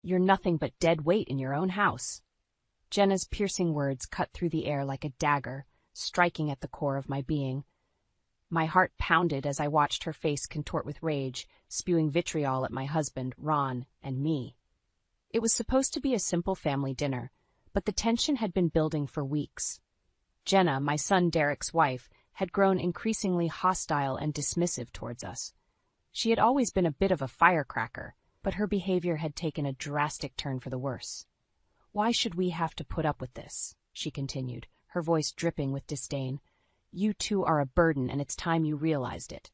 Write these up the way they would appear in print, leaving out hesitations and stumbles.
You're nothing but dead weight in your own house." Jenna's piercing words cut through the air like a dagger, striking at the core of my being. My heart pounded as I watched her face contort with rage, spewing vitriol at my husband, Ron, and me. It was supposed to be a simple family dinner, but the tension had been building for weeks. Jenna, my son Derek's wife, had grown increasingly hostile and dismissive towards us. She had always been a bit of a firecracker, but her behavior had taken a drastic turn for the worse. "Why should we have to put up with this?" she continued, her voice dripping with disdain. "You two are a burden, and it's time you realized it."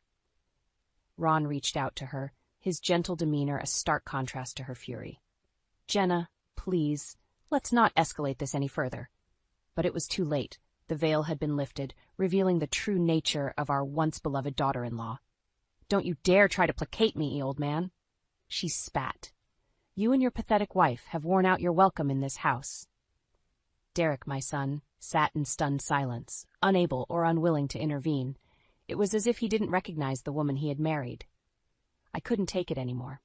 Ron reached out to her, his gentle demeanor a stark contrast to her fury. "Jenna, please, let's not escalate this any further." But it was too late. The veil had been lifted, revealing the true nature of our once-beloved daughter-in-law. "Don't you dare try to placate me, old man." She spat. "You and your pathetic wife have worn out your welcome in this house." Derek, my son, sat in stunned silence, unable or unwilling to intervene. It was as if he didn't recognize the woman he had married. I couldn't take it anymore.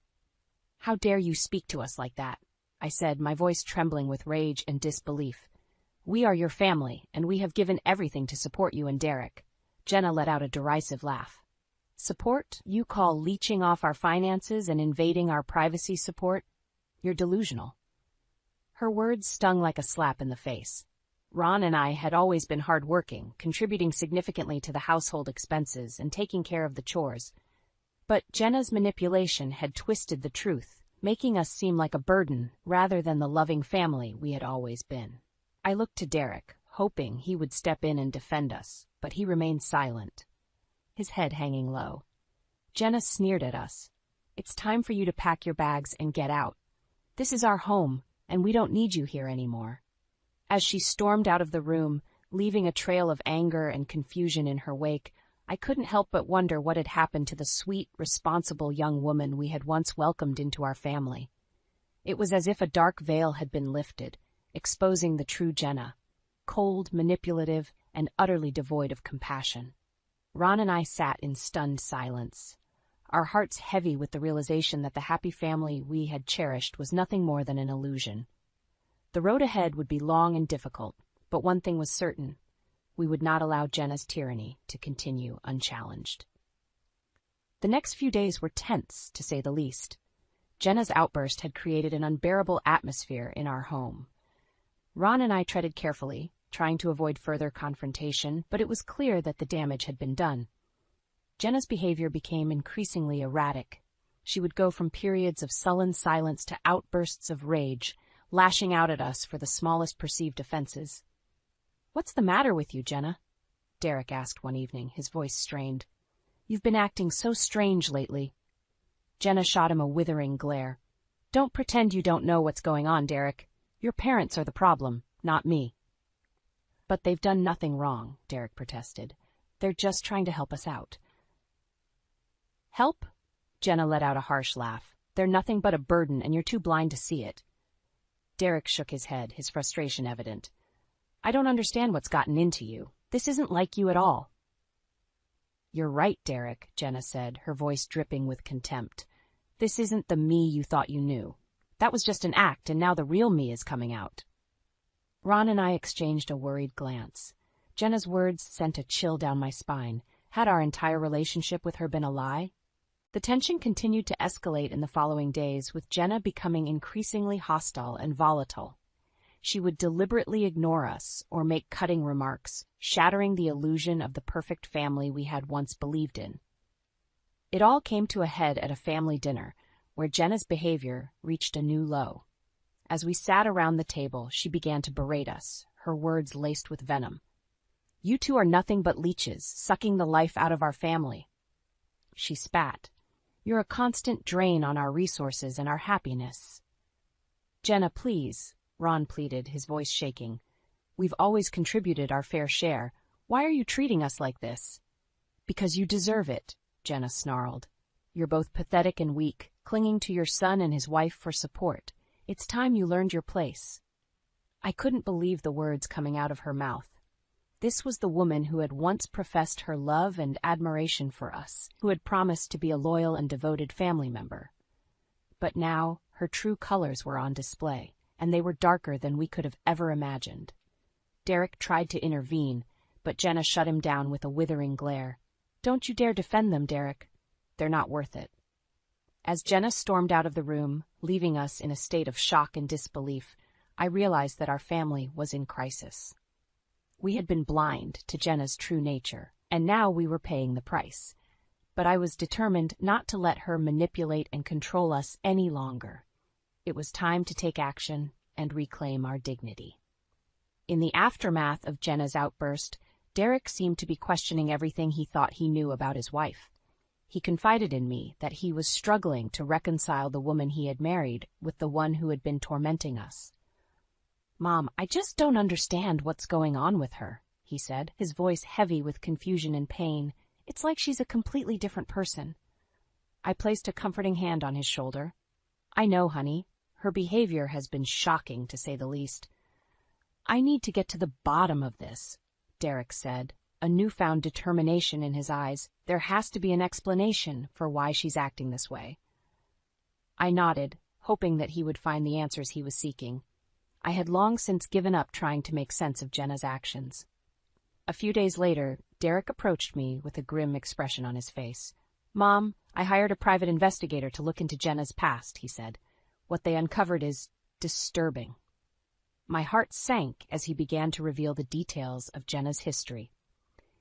"How dare you speak to us like that?" I said, my voice trembling with rage and disbelief. "We are your family, and we have given everything to support you and Derek." Jenna let out a derisive laugh. "Support? You call leeching off our finances and invading our privacy support? You're delusional." Her words stung like a slap in the face. Ron and I had always been hard-working, contributing significantly to the household expenses and taking care of the chores. But Jenna's manipulation had twisted the truth, making us seem like a burden rather than the loving family we had always been. I looked to Derek, hoping he would step in and defend us, but he remained silent, his head hanging low. Jenna sneered at us. "It's time for you to pack your bags and get out. This is our home, and we don't need you here anymore." As she stormed out of the room, leaving a trail of anger and confusion in her wake, I couldn't help but wonder what had happened to the sweet, responsible young woman we had once welcomed into our family. It was as if a dark veil had been lifted, exposing the true Jenna, cold, manipulative, and utterly devoid of compassion. Ron and I sat in stunned silence, our hearts heavy with the realization that the happy family we had cherished was nothing more than an illusion. The road ahead would be long and difficult, but one thing was certain: we would not allow Jenna's tyranny to continue unchallenged. The next few days were tense, to say the least. Jenna's outburst had created an unbearable atmosphere in our home. Ron and I treaded carefully, trying to avoid further confrontation, but it was clear that the damage had been done. Jenna's behavior became increasingly erratic. She would go from periods of sullen silence to outbursts of rage, lashing out at us for the smallest perceived offenses. "What's the matter with you, Jenna?" Derek asked one evening, his voice strained. "You've been acting so strange lately." Jenna shot him a withering glare. "Don't pretend you don't know what's going on, Derek. Your parents are the problem, not me." "But they've done nothing wrong," Derek protested. "They're just trying to help us out." "Help?" Jenna let out a harsh laugh. "They're nothing but a burden, and you're too blind to see it." Derek shook his head, his frustration evident. "I don't understand what's gotten into you. This isn't like you at all." "You're right, Derek," Jenna said, her voice dripping with contempt. "This isn't the me you thought you knew. That was just an act, and now the real me is coming out." Ron and I exchanged a worried glance. Jenna's words sent a chill down my spine. Had our entire relationship with her been a lie? The tension continued to escalate in the following days, with Jenna becoming increasingly hostile and volatile. She would deliberately ignore us or make cutting remarks, shattering the illusion of the perfect family we had once believed in. It all came to a head at a family dinner, where Jenna's behavior reached a new low. As we sat around the table, she began to berate us, her words laced with venom. "You two are nothing but leeches, sucking the life out of our family." She spat. "You're a constant drain on our resources and our happiness." "Jenna, please," Ron pleaded, his voice shaking. "We've always contributed our fair share. Why are you treating us like this?" "Because you deserve it," Jenna snarled. "You're both pathetic and weak, clinging to your son and his wife for support. It's time you learned your place." I couldn't believe the words coming out of her mouth. This was the woman who had once professed her love and admiration for us, who had promised to be a loyal and devoted family member. But now, her true colors were on display, and they were darker than we could have ever imagined. Derek tried to intervene, but Jenna shut him down with a withering glare. "Don't you dare defend them, Derek. They're not worth it." As Jenna stormed out of the room, leaving us in a state of shock and disbelief, I realized that our family was in crisis. We had been blind to Jenna's true nature, and now we were paying the price. But I was determined not to let her manipulate and control us any longer. It was time to take action and reclaim our dignity. In the aftermath of Jenna's outburst, Derek seemed to be questioning everything he thought he knew about his wife. He confided in me that he was struggling to reconcile the woman he had married with the one who had been tormenting us. "Mom, I just don't understand what's going on with her," he said, his voice heavy with confusion and pain. "It's like she's a completely different person." I placed a comforting hand on his shoulder. "I know, honey. Her behavior has been shocking, to say the least." "I need to get to the bottom of this," Derek said, a newfound determination in his eyes. "There has to be an explanation for why she's acting this way." I nodded, hoping that he would find the answers he was seeking. I had long since given up trying to make sense of Jenna's actions. A few days later, Derek approached me with a grim expression on his face. "Mom, I hired a private investigator to look into Jenna's past," he said. "What they uncovered is disturbing." My heart sank as he began to reveal the details of Jenna's history.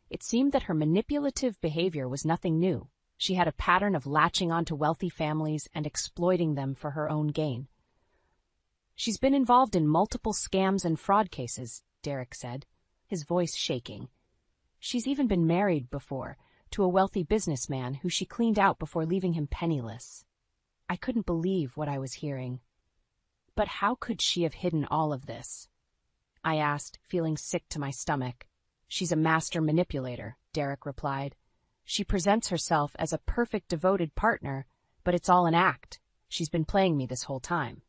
It seemed that her manipulative behavior was nothing new. She had a pattern of latching onto wealthy families and exploiting them for her own gain. "She's been involved in multiple scams and fraud cases," Derek said, his voice shaking. "She's even been married before, to a wealthy businessman who she cleaned out before leaving him penniless." I couldn't believe what I was hearing. "But how could she have hidden all of this?" I asked, feeling sick to my stomach. "She's a master manipulator," Derek replied. "She presents herself as a perfect devoted partner, but it's all an act. She's been playing me this whole time."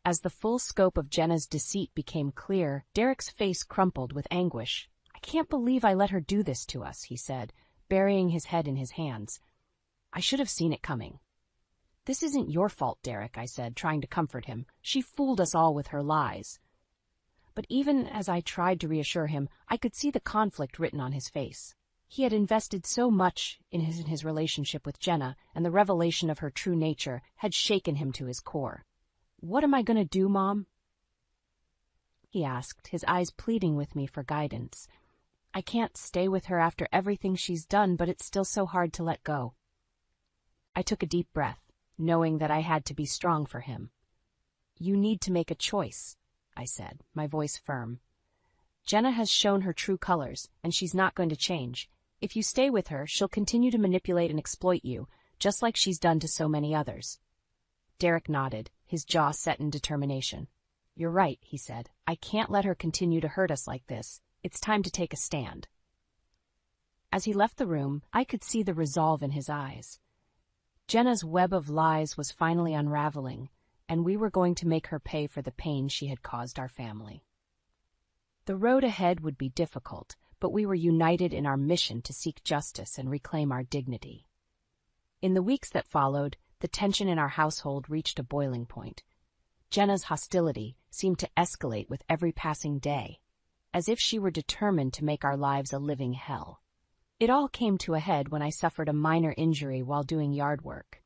As the full scope of Jenna's deceit became clear, Derek's face crumpled with anguish. "I can't believe I let her do this to us," he said, burying his head in his hands. "I should have seen it coming." "This isn't your fault, Derek," I said, trying to comfort him. "She fooled us all with her lies." But even as I tried to reassure him, I could see the conflict written on his face. He had invested so much in his relationship with Jenna, and the revelation of her true nature had shaken him to his core. "What am I going to do, Mom?" he asked, his eyes pleading with me for guidance. "I can't stay with her after everything she's done, but it's still so hard to let go." I took a deep breath, knowing that I had to be strong for him. "You need to make a choice," I said, my voice firm. "Jenna has shown her true colors, and she's not going to change. If you stay with her, she'll continue to manipulate and exploit you, just like she's done to so many others." Derek nodded, his jaw set in determination. "You're right," he said. "I can't let her continue to hurt us like this. It's time to take a stand." As he left the room, I could see the resolve in his eyes. Jenna's web of lies was finally unraveling, and we were going to make her pay for the pain she had caused our family. The road ahead would be difficult, but we were united in our mission to seek justice and reclaim our dignity. In the weeks that followed, the tension in our household reached a boiling point. Jenna's hostility seemed to escalate with every passing day, as if she were determined to make our lives a living hell. It all came to a head when I suffered a minor injury while doing yard work.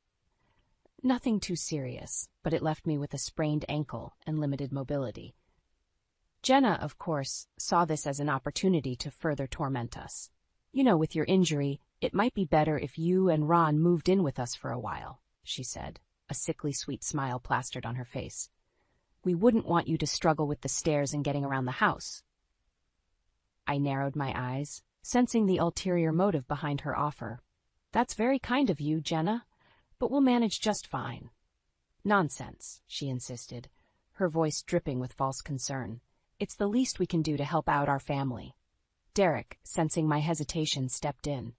Nothing too serious, but it left me with a sprained ankle and limited mobility. Jenna, of course, saw this as an opportunity to further torment us. "You know, with your injury, it might be better if you and Ron moved in with us for a while," she said, a sickly sweet smile plastered on her face. "We wouldn't want you to struggle with the stairs and getting around the house." I narrowed my eyes, sensing the ulterior motive behind her offer. "That's very kind of you, Jenna, but we'll manage just fine." "Nonsense," she insisted, her voice dripping with false concern. "It's the least we can do to help out our family." Derek, sensing my hesitation, stepped in.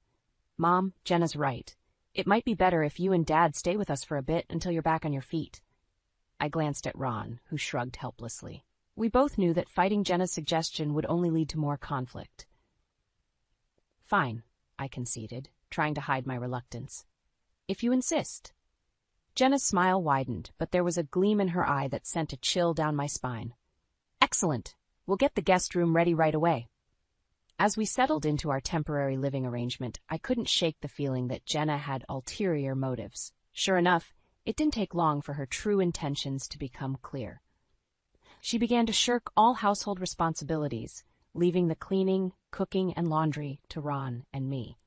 "Mom, Jenna's right. It might be better if you and Dad stay with us for a bit until you're back on your feet." I glanced at Ron, who shrugged helplessly. We both knew that fighting Jenna's suggestion would only lead to more conflict. "Fine," I conceded, trying to hide my reluctance. "If you insist." Jenna's smile widened, but there was a gleam in her eye that sent a chill down my spine. Excellent. We'll get the guest room ready right away. As we settled into our temporary living arrangement, I couldn't shake the feeling that Jenna had ulterior motives. Sure enough, it didn't take long for her true intentions to become clear. She began to shirk all household responsibilities, leaving the cleaning, cooking, and laundry to Ron and me.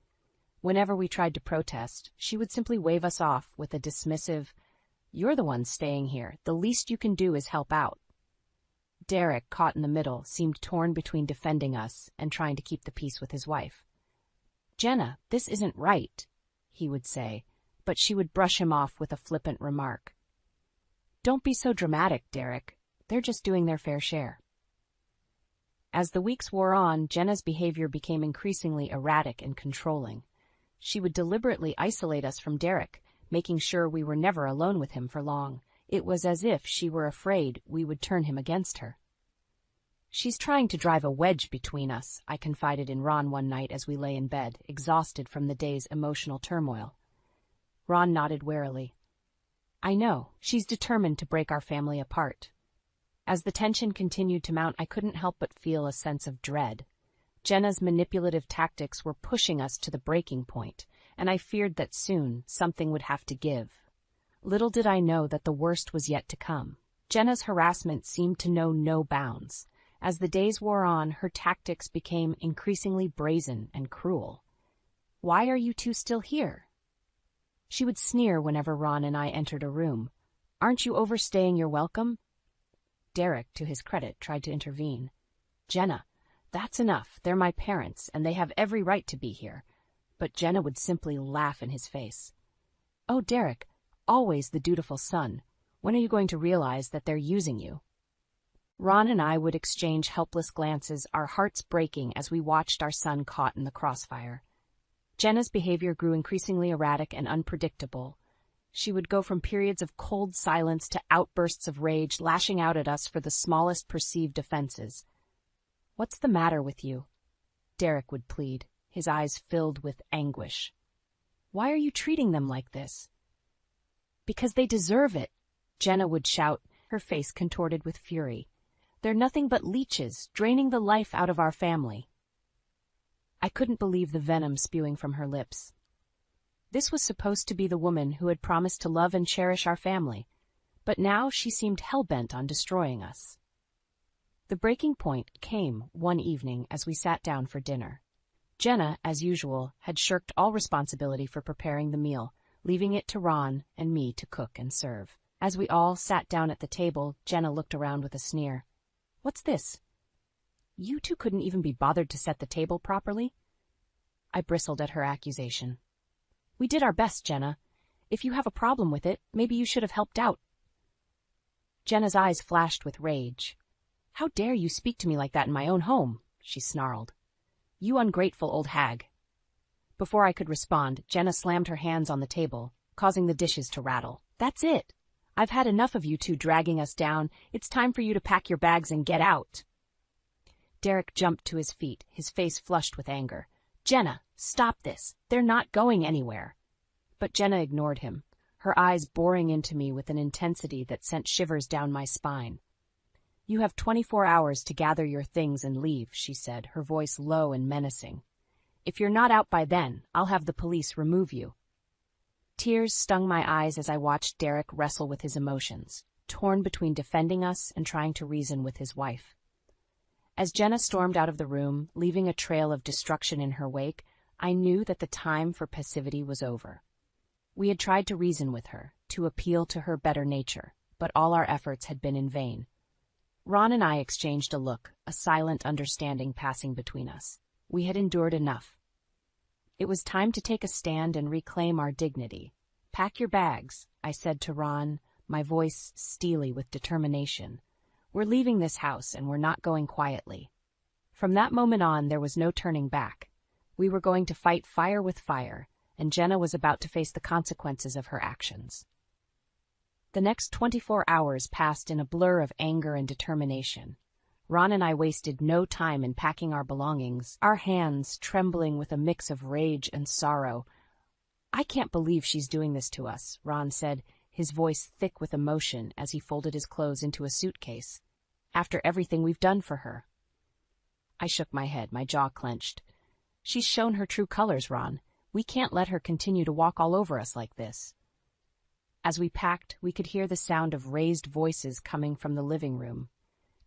Whenever we tried to protest, she would simply wave us off with a dismissive, "You're the one staying here. The least you can do is help out." Derek, caught in the middle, seemed torn between defending us and trying to keep the peace with his wife. "Jenna, this isn't right," he would say, but she would brush him off with a flippant remark. "Don't be so dramatic, Derek. They're just doing their fair share." As the weeks wore on, Jenna's behavior became increasingly erratic and controlling. She would deliberately isolate us from Derek, making sure we were never alone with him for long. It was as if she were afraid we would turn him against her. "She's trying to drive a wedge between us," I confided in Ron one night as we lay in bed, exhausted from the day's emotional turmoil. Ron nodded warily. "I know. She's determined to break our family apart." As the tension continued to mount, I couldn't help but feel a sense of dread. Jenna's manipulative tactics were pushing us to the breaking point, and I feared that soon something would have to give. Little did I know that the worst was yet to come. Jenna's harassment seemed to know no bounds. As the days wore on, her tactics became increasingly brazen and cruel. "Why are you two still here?" She would sneer whenever Ron and I entered a room. "Aren't you overstaying your welcome?" Derek, to his credit, tried to intervene. "Jenna, that's enough. They're my parents, and they have every right to be here." But Jenna would simply laugh in his face. "Oh, Derek, always the dutiful son. When are you going to realize that they're using you?" Ron and I would exchange helpless glances, our hearts breaking as we watched our son caught in the crossfire. Jenna's behavior grew increasingly erratic and unpredictable. She would go from periods of cold silence to outbursts of rage, lashing out at us for the smallest perceived offenses. "What's the matter with you?" Derek would plead, his eyes filled with anguish. "Why are you treating them like this?" "Because they deserve it," Jenna would shout, her face contorted with fury. "They're nothing but leeches, draining the life out of our family." I couldn't believe the venom spewing from her lips. This was supposed to be the woman who had promised to love and cherish our family, but now she seemed hell-bent on destroying us. The breaking point came one evening as we sat down for dinner. Jenna, as usual, had shirked all responsibility for preparing the meal, leaving it to Ron and me to cook and serve. As we all sat down at the table, Jenna looked around with a sneer. "What's this? You two couldn't even be bothered to set the table properly?" I bristled at her accusation. "We did our best, Jenna. If you have a problem with it, maybe you should have helped out." Jenna's eyes flashed with rage. "How dare you speak to me like that in my own home?" she snarled. "You ungrateful old hag." Before I could respond, Jenna slammed her hands on the table, causing the dishes to rattle. "That's it. I've had enough of you two dragging us down. It's time for you to pack your bags and get out." Derek jumped to his feet, his face flushed with anger. "Jenna, stop this. They're not going anywhere." But Jenna ignored him, her eyes boring into me with an intensity that sent shivers down my spine. "You have 24 hours to gather your things and leave," she said, her voice low and menacing. "If you're not out by then, I'll have the police remove you." Tears stung my eyes as I watched Derek wrestle with his emotions, torn between defending us and trying to reason with his wife. As Jenna stormed out of the room, leaving a trail of destruction in her wake, I knew that the time for passivity was over. We had tried to reason with her, to appeal to her better nature, but all our efforts had been in vain. Ron and I exchanged a look, a silent understanding passing between us. We had endured enough. It was time to take a stand and reclaim our dignity. "Pack your bags," I said to Ron, my voice steely with determination. "We're leaving this house, and we're not going quietly." From that moment on, there was no turning back. We were going to fight fire with fire, and Jenna was about to face the consequences of her actions. The next 24 hours passed in a blur of anger and determination. Ron and I wasted no time in packing our belongings, our hands trembling with a mix of rage and sorrow. "I can't believe she's doing this to us," Ron said, his voice thick with emotion as he folded his clothes into a suitcase. "After everything we've done for her." I shook my head, my jaw clenched. "She's shown her true colors, Ron. We can't let her continue to walk all over us like this." As we packed, we could hear the sound of raised voices coming from the living room.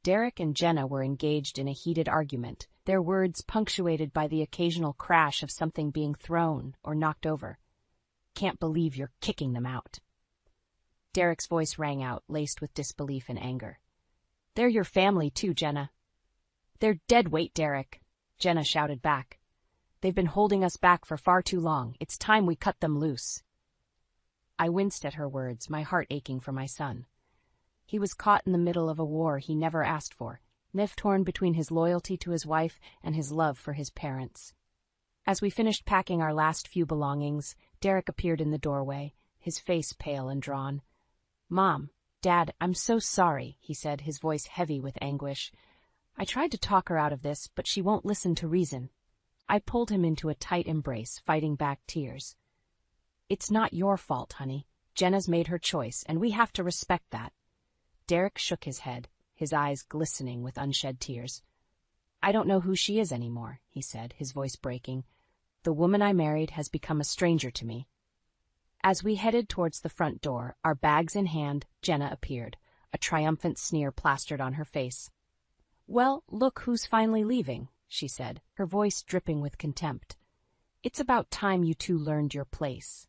Derek and Jenna were engaged in a heated argument, their words punctuated by the occasional crash of something being thrown or knocked over. "Can't believe you're kicking them out." Derek's voice rang out, laced with disbelief and anger. "They're your family too, Jenna." "They're dead weight, Derek," Jenna shouted back. "They've been holding us back for far too long. It's time we cut them loose." I winced at her words, my heart aching for my son. He was caught in the middle of a war he never asked for, torn between his loyalty to his wife and his love for his parents. As we finished packing our last few belongings, Derek appeared in the doorway, his face pale and drawn. "Mom, Dad, I'm so sorry," he said, his voice heavy with anguish. "I tried to talk her out of this, but she won't listen to reason." I pulled him into a tight embrace, fighting back tears. "It's not your fault, honey. Jenna's made her choice, and we have to respect that." Derek shook his head, his eyes glistening with unshed tears. "I don't know who she is anymore," he said, his voice breaking. "The woman I married has become a stranger to me." As we headed towards the front door, our bags in hand, Jenna appeared, a triumphant sneer plastered on her face. "Well, look who's finally leaving," she said, her voice dripping with contempt. "It's about time you two learned your place."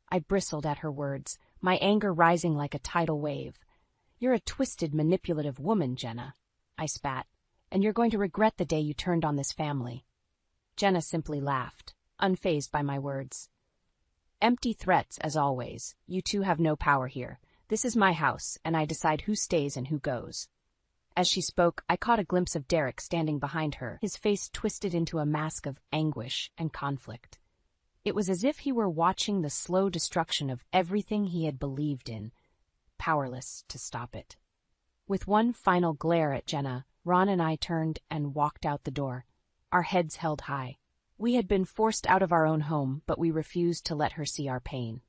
I bristled at her words, my anger rising like a tidal wave. "You're a twisted, manipulative woman, Jenna," I spat, "and you're going to regret the day you turned on this family." Jenna simply laughed, unfazed by my words. "Empty threats, as always. You two have no power here. This is my house, and I decide who stays and who goes." As she spoke, I caught a glimpse of Derek standing behind her, his face twisted into a mask of anguish and conflict. It was as if he were watching the slow destruction of everything he had believed in, powerless to stop it. With one final glare at Jenna, Ron and I turned and walked out the door, our heads held high. We had been forced out of our own home, but we refused to let her see our pain.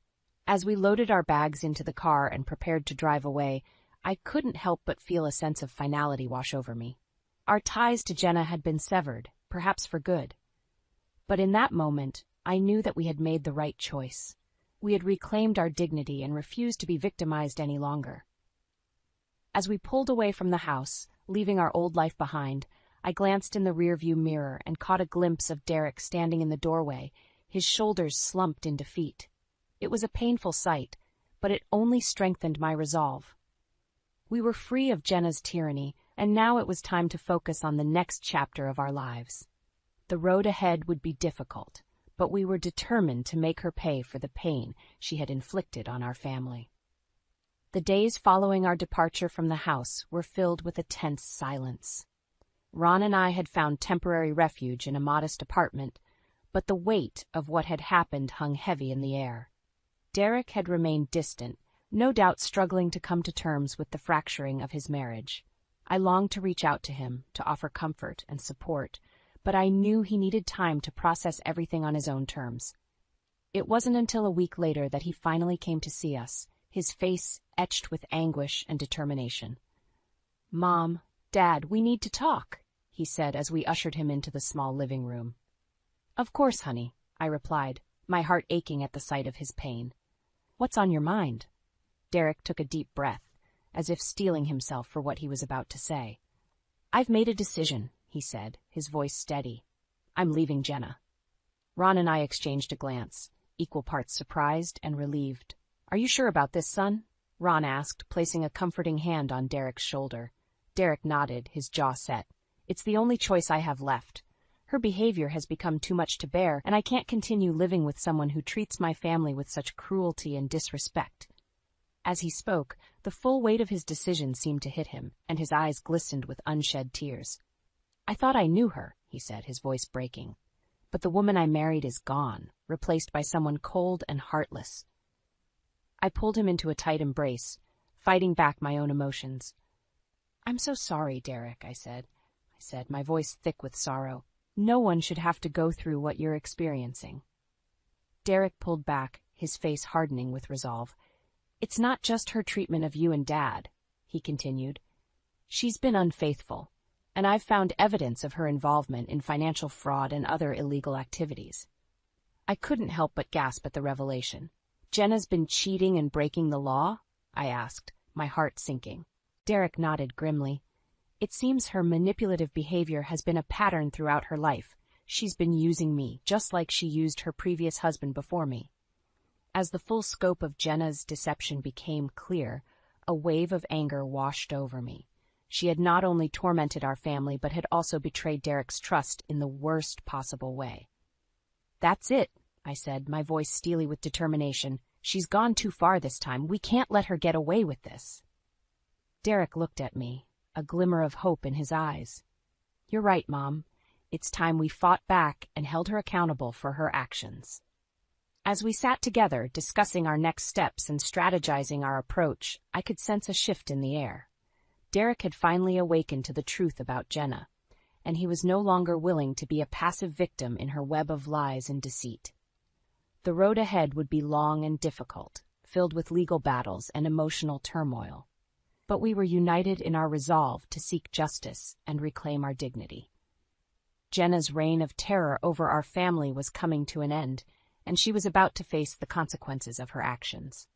As we loaded our bags into the car and prepared to drive away, I couldn't help but feel a sense of finality wash over me. Our ties to Jenna had been severed, perhaps for good. But in that moment, I knew that we had made the right choice. We had reclaimed our dignity and refused to be victimized any longer. As we pulled away from the house, leaving our old life behind, I glanced in the rearview mirror and caught a glimpse of Derek standing in the doorway, his shoulders slumped in defeat. It was a painful sight, but it only strengthened my resolve. We were free of Jenna's tyranny, and now it was time to focus on the next chapter of our lives. The road ahead would be difficult, but we were determined to make her pay for the pain she had inflicted on our family. The days following our departure from the house were filled with a tense silence. Ron and I had found temporary refuge in a modest apartment, but the weight of what had happened hung heavy in the air. Derek had remained distant, no doubt struggling to come to terms with the fracturing of his marriage. I longed to reach out to him, to offer comfort and support, but I knew he needed time to process everything on his own terms. It wasn't until a week later that he finally came to see us, his face etched with anguish and determination. "Mom, Dad, we need to talk," he said as we ushered him into the small living room. "Of course, honey," I replied, my heart aching at the sight of his pain. "What's on your mind?" Derek took a deep breath, as if steeling himself for what he was about to say. "I've made a decision," he said, his voice steady. "I'm leaving Jenna." Ron and I exchanged a glance, equal parts surprised and relieved. "Are you sure about this, son?" Ron asked, placing a comforting hand on Derek's shoulder. Derek nodded, his jaw set. "It's the only choice I have left. Her behavior has become too much to bear, and I can't continue living with someone who treats my family with such cruelty and disrespect." As he spoke, the full weight of his decision seemed to hit him, and his eyes glistened with unshed tears. "I thought I knew her," he said, his voice breaking. "But the woman I married is gone, replaced by someone cold and heartless." I pulled him into a tight embrace, fighting back my own emotions. "I'm so sorry, Derek," I said, my voice thick with sorrow. "No one should have to go through what you're experiencing." Derek pulled back, his face hardening with resolve. It's not just her treatment of you and Dad, he continued. She's been unfaithful, and I've found evidence of her involvement in financial fraud and other illegal activities. I couldn't help but gasp at the revelation. Jenna's been cheating and breaking the law? I asked, my heart sinking. Derek nodded grimly. It seems her manipulative behavior has been a pattern throughout her life. She's been using me, just like she used her previous husband before me. As the full scope of Jenna's deception became clear, a wave of anger washed over me. She had not only tormented our family, but had also betrayed Derek's trust in the worst possible way. That's it, I said, my voice steely with determination. She's gone too far this time. We can't let her get away with this. Derek looked at me, a glimmer of hope in his eyes. You're right, Mom. It's time we fought back and held her accountable for her actions. As we sat together, discussing our next steps and strategizing our approach, I could sense a shift in the air. Derek had finally awakened to the truth about Jenna, and he was no longer willing to be a passive victim in her web of lies and deceit. The road ahead would be long and difficult, filled with legal battles and emotional turmoil. But we were united in our resolve to seek justice and reclaim our dignity. Jenna's reign of terror over our family was coming to an end, and she was about to face the consequences of her actions.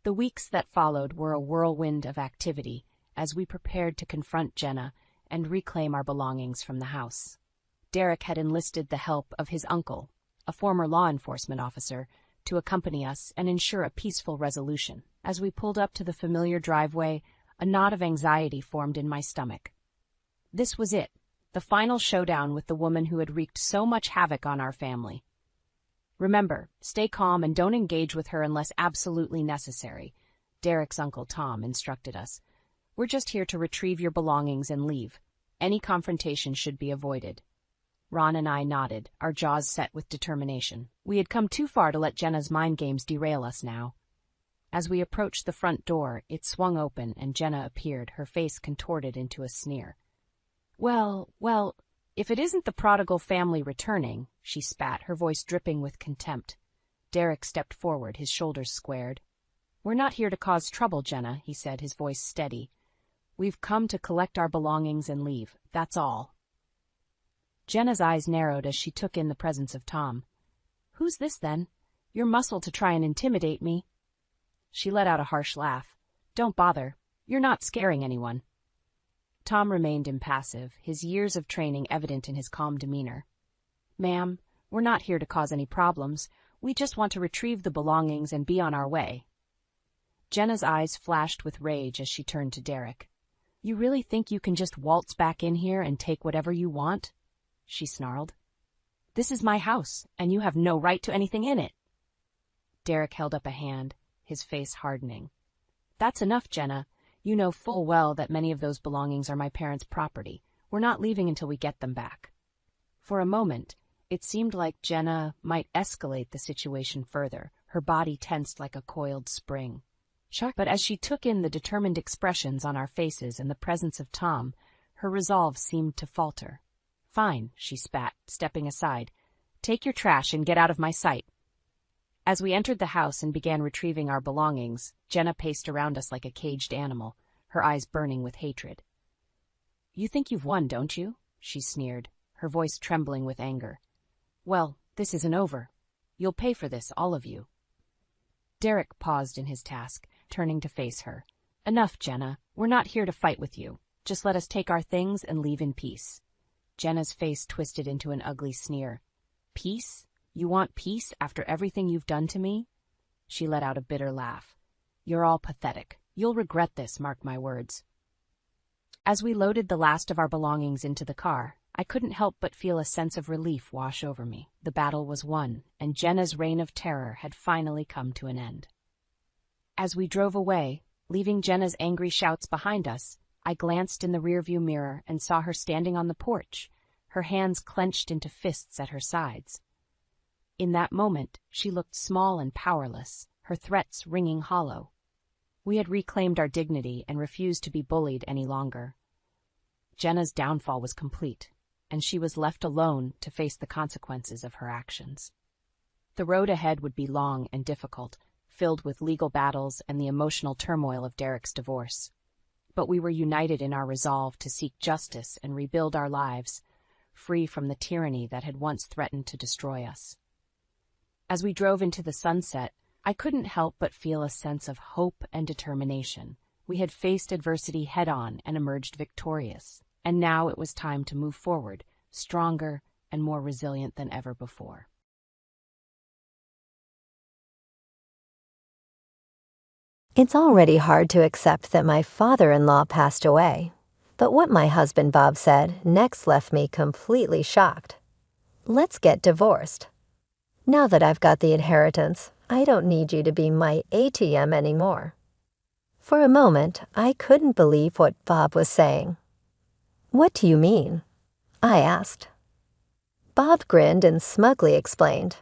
The weeks that followed were a whirlwind of activity as we prepared to confront Jenna and reclaim our belongings from the house. Derek had enlisted the help of his uncle, a former law enforcement officer, to accompany us and ensure a peaceful resolution. As we pulled up to the familiar driveway, a knot of anxiety formed in my stomach. This was it, the final showdown with the woman who had wreaked so much havoc on our family. Remember, stay calm and don't engage with her unless absolutely necessary, Derek's uncle Tom instructed us. We're just here to retrieve your belongings and leave. Any confrontation should be avoided. Ron and I nodded, our jaws set with determination. We had come too far to let Jenna's mind games derail us now. As we approached the front door, it swung open and Jenna appeared, her face contorted into a sneer. Well, if it isn't the prodigal family returning, she spat, her voice dripping with contempt. Derek stepped forward, his shoulders squared. We're not here to cause trouble, Jenna, he said, his voice steady. We've come to collect our belongings and leave, that's all. Jenna's eyes narrowed as she took in the presence of Tom. Who's this, then? Your muscle to try and intimidate me? She let out a harsh laugh. Don't bother. You're not scaring anyone. Tom remained impassive, his years of training evident in his calm demeanor. Ma'am, we're not here to cause any problems. We just want to retrieve the belongings and be on our way. Jenna's eyes flashed with rage as she turned to Derek. You really think you can just waltz back in here and take whatever you want? She snarled. This is my house, and you have no right to anything in it. Derek held up a hand, his face hardening. That's enough, Jenna. You know full well that many of those belongings are my parents' property. We're not leaving until we get them back. For a moment, it seemed like Jenna might escalate the situation further, her body tensed like a coiled spring. But as she took in the determined expressions on our faces and the presence of Tom, her resolve seemed to falter. Fine, she spat, stepping aside. Take your trash and get out of my sight. As we entered the house and began retrieving our belongings, Jenna paced around us like a caged animal, her eyes burning with hatred. You think you've won, don't you? She sneered, her voice trembling with anger. Well, this isn't over. You'll pay for this, all of you. Derek paused in his task, turning to face her. Enough, Jenna. We're not here to fight with you. Just let us take our things and leave in peace. Jenna's face twisted into an ugly sneer. Peace? You want peace after everything you've done to me? She let out a bitter laugh. You're all pathetic. You'll regret this, mark my words. As we loaded the last of our belongings into the car, I couldn't help but feel a sense of relief wash over me. The battle was won, and Jenna's reign of terror had finally come to an end. As we drove away, leaving Jenna's angry shouts behind us, I glanced in the rearview mirror and saw her standing on the porch, her hands clenched into fists at her sides. In that moment, she looked small and powerless, her threats ringing hollow. We had reclaimed our dignity and refused to be bullied any longer. Jenna's downfall was complete, and she was left alone to face the consequences of her actions. The road ahead would be long and difficult, filled with legal battles and the emotional turmoil of Derek's divorce. But we were united in our resolve to seek justice and rebuild our lives, free from the tyranny that had once threatened to destroy us. As we drove into the sunset, I couldn't help but feel a sense of hope and determination. We had faced adversity head-on and emerged victorious, and now it was time to move forward, stronger and more resilient than ever before. It's already hard to accept that my father-in-law passed away, but what my husband Bob said next left me completely shocked. Let's get divorced. Now that I've got the inheritance, I don't need you to be my ATM anymore. For a moment, I couldn't believe what Bob was saying. What do you mean? I asked. Bob grinned and smugly explained,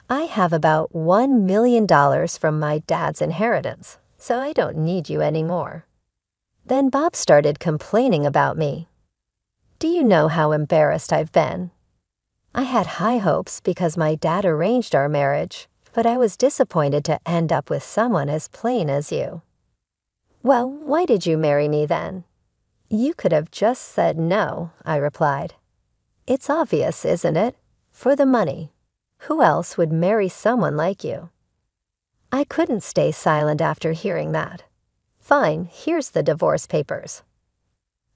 I have about $1 million from my dad's inheritance, so I don't need you anymore. Then Bob started complaining about me. Do you know how embarrassed I've been? I had high hopes because my dad arranged our marriage, but I was disappointed to end up with someone as plain as you. Well, why did you marry me then? You could have just said no, I replied. It's obvious, isn't it? For the money. Who else would marry someone like you? I couldn't stay silent after hearing that. Fine, here's the divorce papers.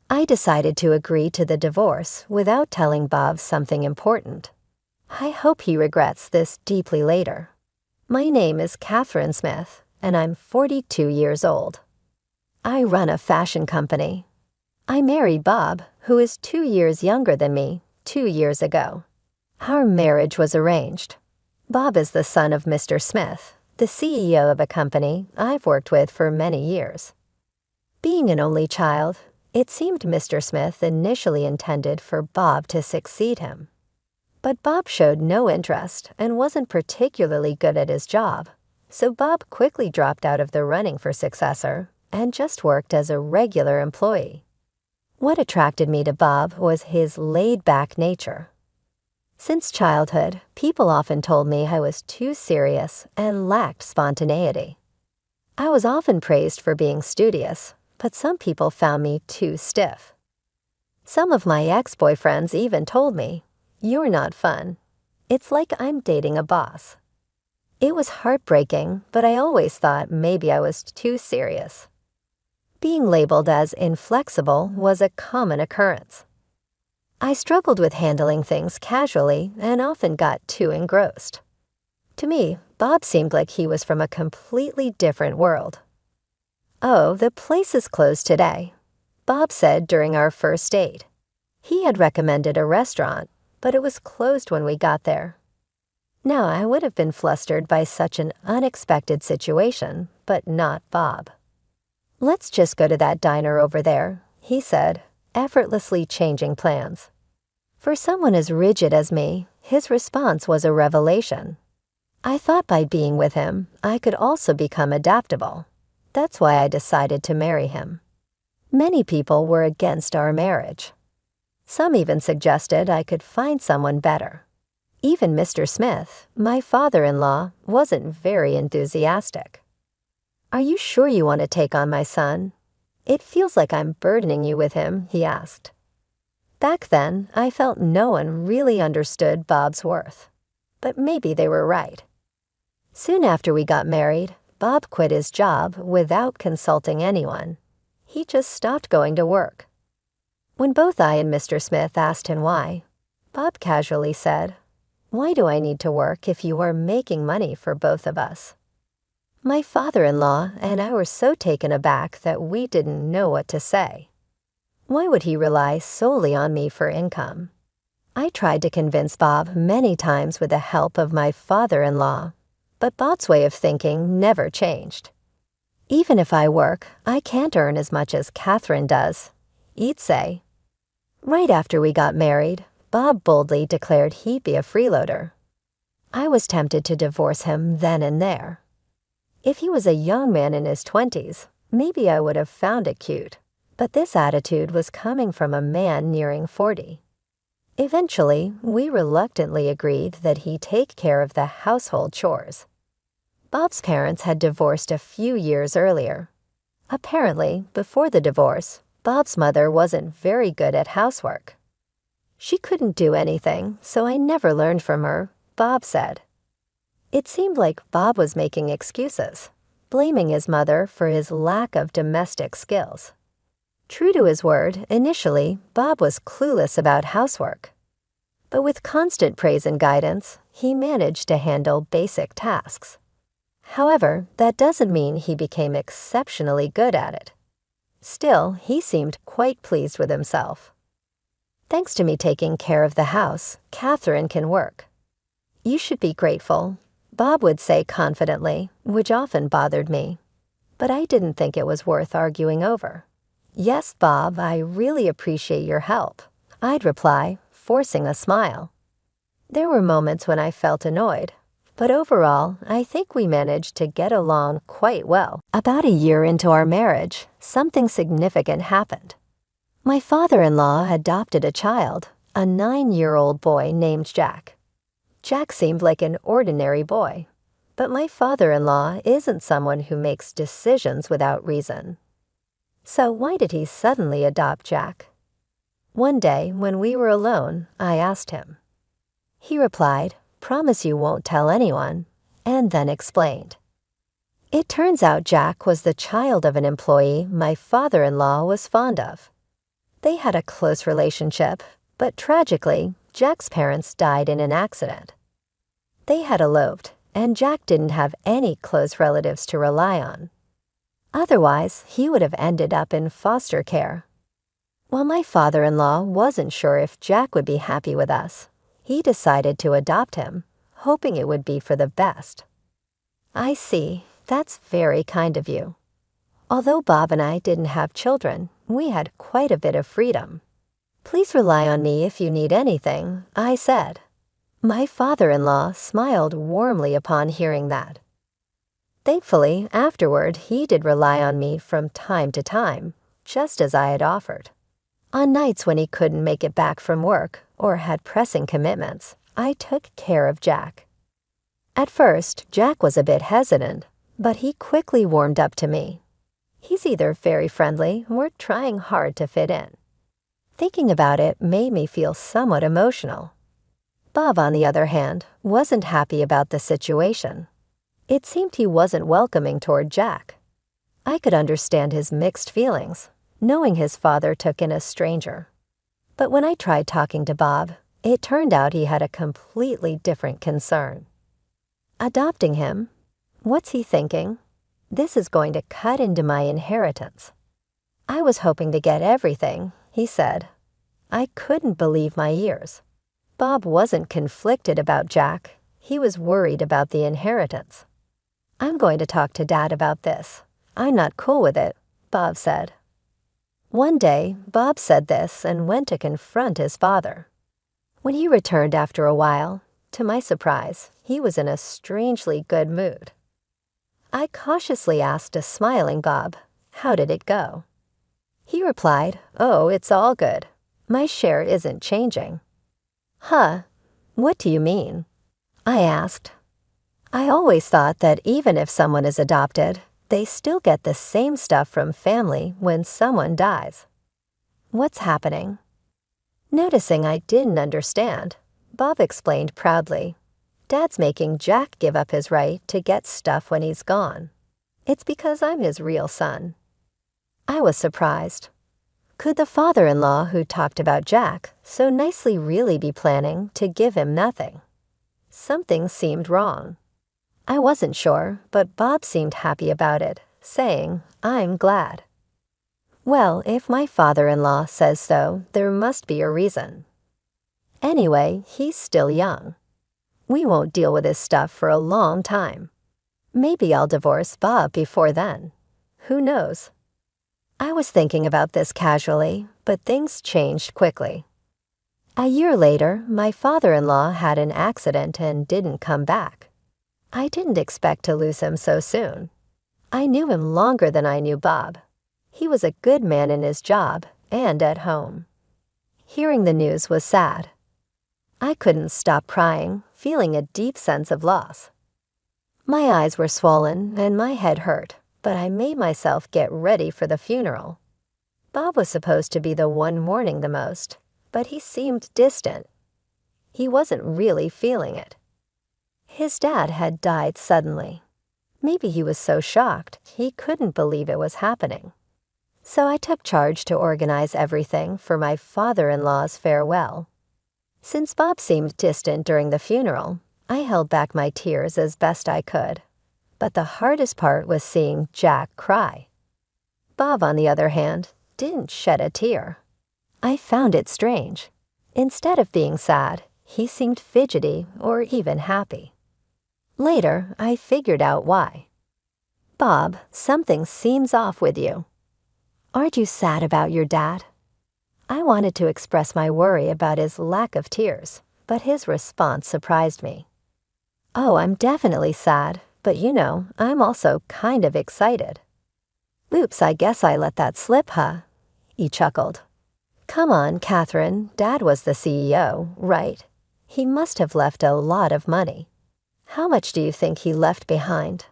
I decided to agree to the divorce without telling Bob something important. I hope he regrets this deeply later. My name is Catherine Smith, and I'm 42 years old. I run a fashion company. I married Bob, who is 2 years younger than me, 2 years ago. Our marriage was arranged. Bob is the son of Mr. Smith, the CEO of a company I've worked with for many years. Being an only child, it seemed Mr. Smith initially intended for Bob to succeed him. But Bob showed no interest and wasn't particularly good at his job, so Bob quickly dropped out of the running for successor and just worked as a regular employee. What attracted me to Bob was his laid-back nature. Since childhood, people often told me I was too serious and lacked spontaneity. I was often praised for being studious, but some people found me too stiff. Some of my ex-boyfriends even told me, "You're not fun. It's like I'm dating a boss." It was heartbreaking, but I always thought maybe I was too serious. Being labeled as inflexible was a common occurrence. I struggled with handling things casually and often got too engrossed. To me, Bob seemed like he was from a completely different world. "Oh, the place is closed today," Bob said during our first date. He had recommended a restaurant, but it was closed when we got there. Now, I would have been flustered by such an unexpected situation, but not Bob. "Let's just go to that diner over there," he said, effortlessly changing plans. For someone as rigid as me, his response was a revelation. I thought by being with him, I could also become adaptable. That's why I decided to marry him. Many people were against our marriage. Some even suggested I could find someone better. Even Mr. Smith, my father-in-law, wasn't very enthusiastic. "Are you sure you want to take on my son? It feels like I'm burdening you with him," he asked. Back then, I felt no one really understood Bob's worth. But maybe they were right. Soon after we got married, Bob quit his job without consulting anyone. He just stopped going to work. When both I and Mr. Smith asked him why, Bob casually said, "Why do I need to work if you are making money for both of us?" My father-in-law and I were so taken aback that we didn't know what to say. Why would he rely solely on me for income? I tried to convince Bob many times with the help of my father-in-law, but Bob's way of thinking never changed. "Even if I work, I can't earn as much as Catherine does," he'd say. Right after we got married, Bob boldly declared he'd be a freeloader. I was tempted to divorce him then and there. If he was a young man in his 20s, maybe I would have found it cute. But this attitude was coming from a man nearing 40. Eventually, we reluctantly agreed that he take care of the household chores. Bob's parents had divorced a few years earlier. Apparently, before the divorce, Bob's mother wasn't very good at housework. She couldn't do anything, so I never learned from her, Bob said. It seemed like Bob was making excuses, blaming his mother for his lack of domestic skills. True to his word, initially, Bob was clueless about housework. But with constant praise and guidance, he managed to handle basic tasks. However, that doesn't mean he became exceptionally good at it. Still, he seemed quite pleased with himself. Thanks to me taking care of the house, Catherine can work. You should be grateful, Bob would say confidently, which often bothered me. But I didn't think it was worth arguing over. Yes, Bob, I really appreciate your help, I'd reply, forcing a smile. There were moments when I felt annoyed, but overall, I think we managed to get along quite well. About a year into our marriage, something significant happened. My father-in-law adopted a child, a 9-year-old boy named Jack. Jack seemed like an ordinary boy, but my father-in-law isn't someone who makes decisions without reason. So why did he suddenly adopt Jack? One day, when we were alone, I asked him. He replied, "Promise you won't tell anyone," and then explained. It turns out Jack was the child of an employee my father-in-law was fond of. They had a close relationship, but tragically, Jack's parents died in an accident. They had eloped, and Jack didn't have any close relatives to rely on. Otherwise, he would have ended up in foster care. While my father-in-law wasn't sure if Jack would be happy with us, he decided to adopt him, hoping it would be for the best. I see. That's very kind of you. Although Bob and I didn't have children, we had quite a bit of freedom. Please rely on me if you need anything, I said. My father-in-law smiled warmly upon hearing that. Thankfully, afterward, he did rely on me from time to time, just as I had offered. On nights when he couldn't make it back from work or had pressing commitments, I took care of Jack. At first, Jack was a bit hesitant, but he quickly warmed up to me. He's either very friendly or trying hard to fit in. Thinking about it made me feel somewhat emotional. Bob, on the other hand, wasn't happy about the situation. It seemed he wasn't welcoming toward Jack. I could understand his mixed feelings, knowing his father took in a stranger. But when I tried talking to Bob, it turned out he had a completely different concern. Adopting him? What's he thinking? This is going to cut into my inheritance. I was hoping to get everything, he said. I couldn't believe my ears. Bob wasn't conflicted about Jack. He was worried about the inheritance. I'm going to talk to Dad about this. I'm not cool with it, Bob said. One day, Bob said this and went to confront his father. When he returned after a while, to my surprise, he was in a strangely good mood. I cautiously asked a smiling Bob, "How did it go?" He replied, "Oh, it's all good. My share isn't changing." Huh, what do you mean? I asked. I always thought that even if someone is adopted, they still get the same stuff from family when someone dies. What's happening? Noticing I didn't understand, Bob explained proudly. Dad's making Jack give up his right to get stuff when he's gone. It's because I'm his real son. I was surprised. Could the father-in-law who talked about Jack so nicely really be planning to give him nothing? Something seemed wrong. I wasn't sure, but Bob seemed happy about it, saying, "I'm glad." Well, if my father-in-law says so, there must be a reason. Anyway, he's still young. We won't deal with his stuff for a long time. Maybe I'll divorce Bob before then. Who knows? I was thinking about this casually, but things changed quickly. A year later, my father-in-law had an accident and didn't come back. I didn't expect to lose him so soon. I knew him longer than I knew Bob. He was a good man in his job and at home. Hearing the news was sad. I couldn't stop crying, feeling a deep sense of loss. My eyes were swollen and my head hurt, but I made myself get ready for the funeral. Bob was supposed to be the one mourning the most, but he seemed distant. He wasn't really feeling it. His dad had died suddenly. Maybe he was so shocked he couldn't believe it was happening. So I took charge to organize everything for my father-in-law's farewell. Since Bob seemed distant during the funeral, I held back my tears as best I could. But the hardest part was seeing Jack cry. Bob, on the other hand, didn't shed a tear. I found it strange. Instead of being sad, he seemed fidgety or even happy. Later, I figured out why. "Bob, something seems off with you. Aren't you sad about your dad?" I wanted to express my worry about his lack of tears, but his response surprised me. "Oh, I'm definitely sad, but I'm also kind of excited." "Oops, I guess I let that slip, huh?" He chuckled. "Come on, Catherine, Dad was the CEO, right? He must have left a lot of money. How much do you think he left behind?"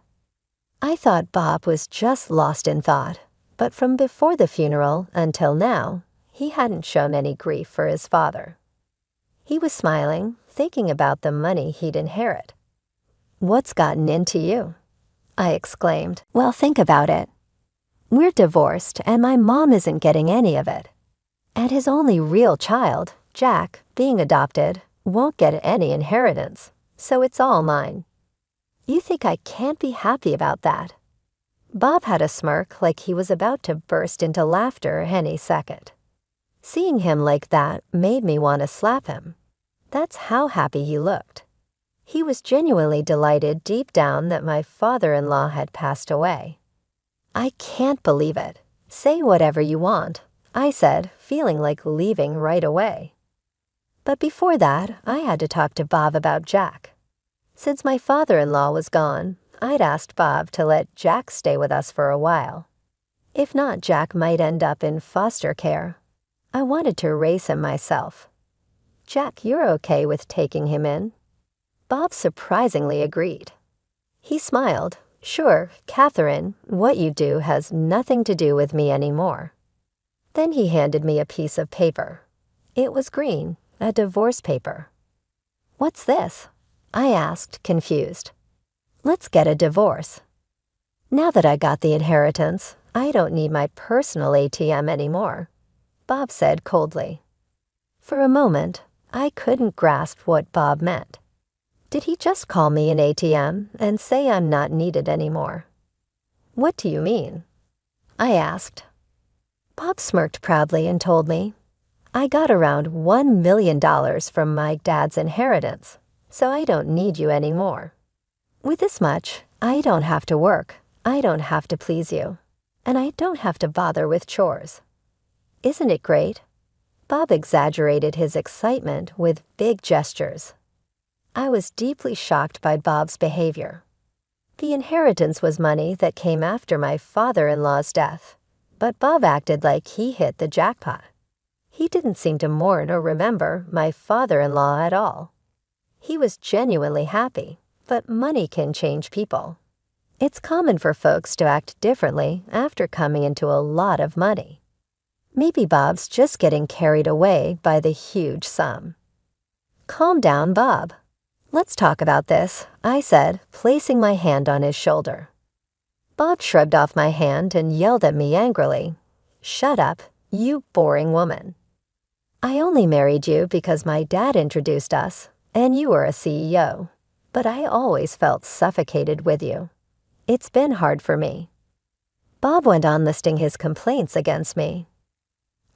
I thought Bob was just lost in thought, but from before the funeral until now, he hadn't shown any grief for his father. He was smiling, thinking about the money he'd inherit. "What's gotten into you?" I exclaimed. "Well, think about it. We're divorced, and my mom isn't getting any of it. And his only real child, Jack, being adopted, won't get any inheritance, so it's all mine. You think I can't be happy about that?" Bob had a smirk like he was about to burst into laughter any second. Seeing him like that made me want to slap him. That's how happy he looked. He was genuinely delighted deep down that my father-in-law had passed away. "I can't believe it. Say whatever you want," I said, feeling like leaving right away. But before that, I had to talk to Bob about Jack. Since my father-in-law was gone, I'd asked Bob to let Jack stay with us for a while. If not, Jack might end up in foster care. I wanted to raise him myself. "Jack, you're okay with taking him in?" Bob surprisingly agreed. He smiled. "Sure, Catherine, what you do has nothing to do with me anymore." Then he handed me a piece of paper. It was green, a divorce paper. "What's this?" I asked, confused. "Let's get a divorce." Now that I got the inheritance, I don't need my personal ATM anymore, Bob said coldly. For a moment, I couldn't grasp what Bob meant. Did he just call me an ATM and say I'm not needed anymore? "What do you mean?" I asked. Bob smirked proudly and told me, "I got around $1 million from my dad's inheritance, so I don't need you anymore. With this much, I don't have to work, I don't have to please you, and I don't have to bother with chores. Isn't it great?" Bob exaggerated his excitement with big gestures. I was deeply shocked by Bob's behavior. The inheritance was money that came after my father-in-law's death, but Bob acted like he hit the jackpot. He didn't seem to mourn or remember my father-in-law at all. He was genuinely happy, but money can change people. It's common for folks to act differently after coming into a lot of money. Maybe Bob's just getting carried away by the huge sum. "Calm down, Bob. Let's talk about this," I said, placing my hand on his shoulder. Bob shrugged off my hand and yelled at me angrily. "Shut up, you boring woman. I only married you because my dad introduced us, and you were a CEO, but I always felt suffocated with you. It's been hard for me." Bob went on listing his complaints against me.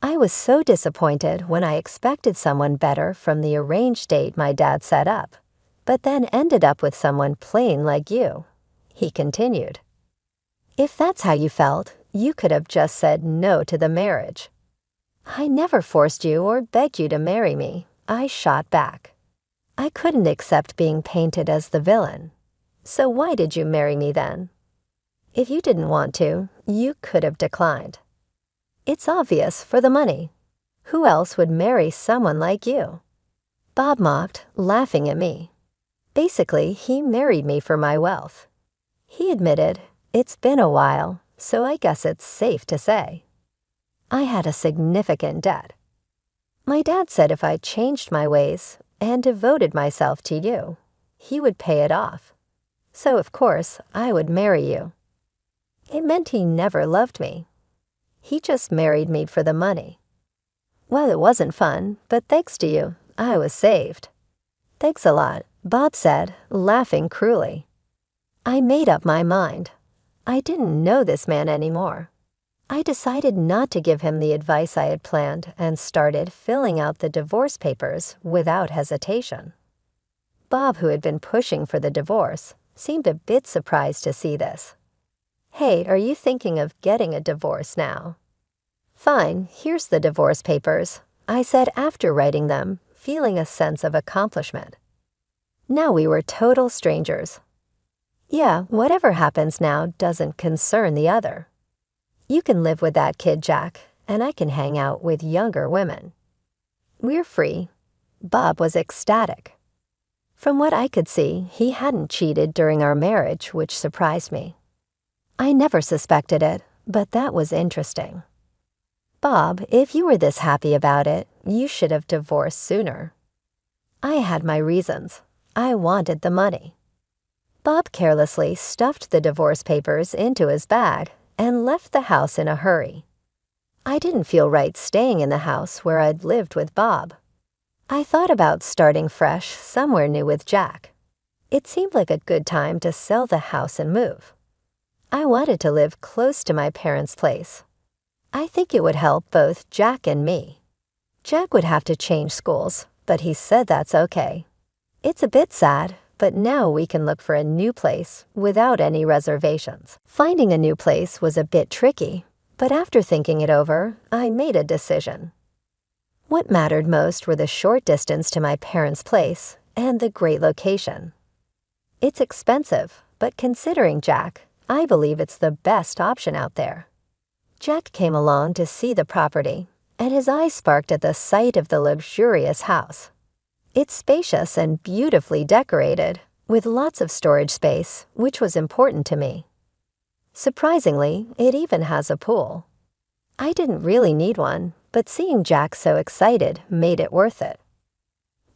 I was so disappointed when I expected someone better from the arranged date my dad set up, but then ended up with someone plain like you. He continued. "If that's how you felt, you could have just said no to the marriage." "I never forced you or begged you to marry me," I shot back. I couldn't accept being painted as the villain. "So why did you marry me then?" "If you didn't want to, you could have declined." "It's obvious, for the money. Who else would marry someone like you?" Bob mocked, laughing at me. Basically, he married me for my wealth. He admitted, "It's been a while, so I guess it's safe to say." I had a significant debt. My dad said if I changed my ways and devoted myself to you, he would pay it off. So, of course, I would marry you. It meant he never loved me. He just married me for the money. Well, it wasn't fun, but thanks to you, I was saved. Thanks a lot, Bob said, laughing cruelly. I made up my mind. I didn't know this man anymore. I decided not to give him the advice I had planned and started filling out the divorce papers without hesitation. Bob, who had been pushing for the divorce, seemed a bit surprised to see this. "Hey, are you thinking of getting a divorce now?" "Fine, here's the divorce papers," I said after writing them, feeling a sense of accomplishment. Now we were total strangers. Yeah, whatever happens now doesn't concern the other. You can live with that kid, Jack, and I can hang out with younger women. We're free. Bob was ecstatic. From what I could see, he hadn't cheated during our marriage, which surprised me. I never suspected it, but that was interesting. "Bob, if you were this happy about it, you should have divorced sooner." I had my reasons. I wanted the money. Bob carelessly stuffed the divorce papers into his bag and left the house in a hurry. I didn't feel right staying in the house where I'd lived with Bob. I thought about starting fresh somewhere new with Jack. It seemed like a good time to sell the house and move. I wanted to live close to my parents' place. I think it would help both Jack and me. Jack would have to change schools, but he said that's okay. It's a bit sad, but now we can look for a new place without any reservations. Finding a new place was a bit tricky, but after thinking it over, I made a decision. What mattered most were the short distance to my parents' place and the great location. It's expensive, but considering Jack, I believe it's the best option out there. Jack came along to see the property, and his eyes sparked at the sight of the luxurious house. It's spacious and beautifully decorated, with lots of storage space, which was important to me. Surprisingly, it even has a pool. I didn't really need one, but seeing Jack so excited made it worth it.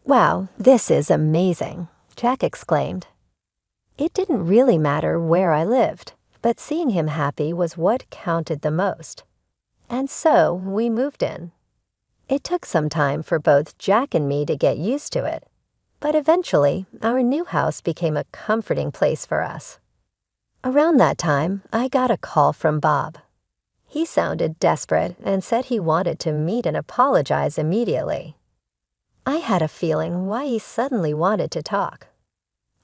"Wow, this is amazing," Jack exclaimed. It didn't really matter where I lived, but seeing him happy was what counted the most. And so we moved in. It took some time for both Jack and me to get used to it, but eventually our new house became a comforting place for us. Around that time, I got a call from Bob. He sounded desperate and said he wanted to meet and apologize immediately. I had a feeling why he suddenly wanted to talk.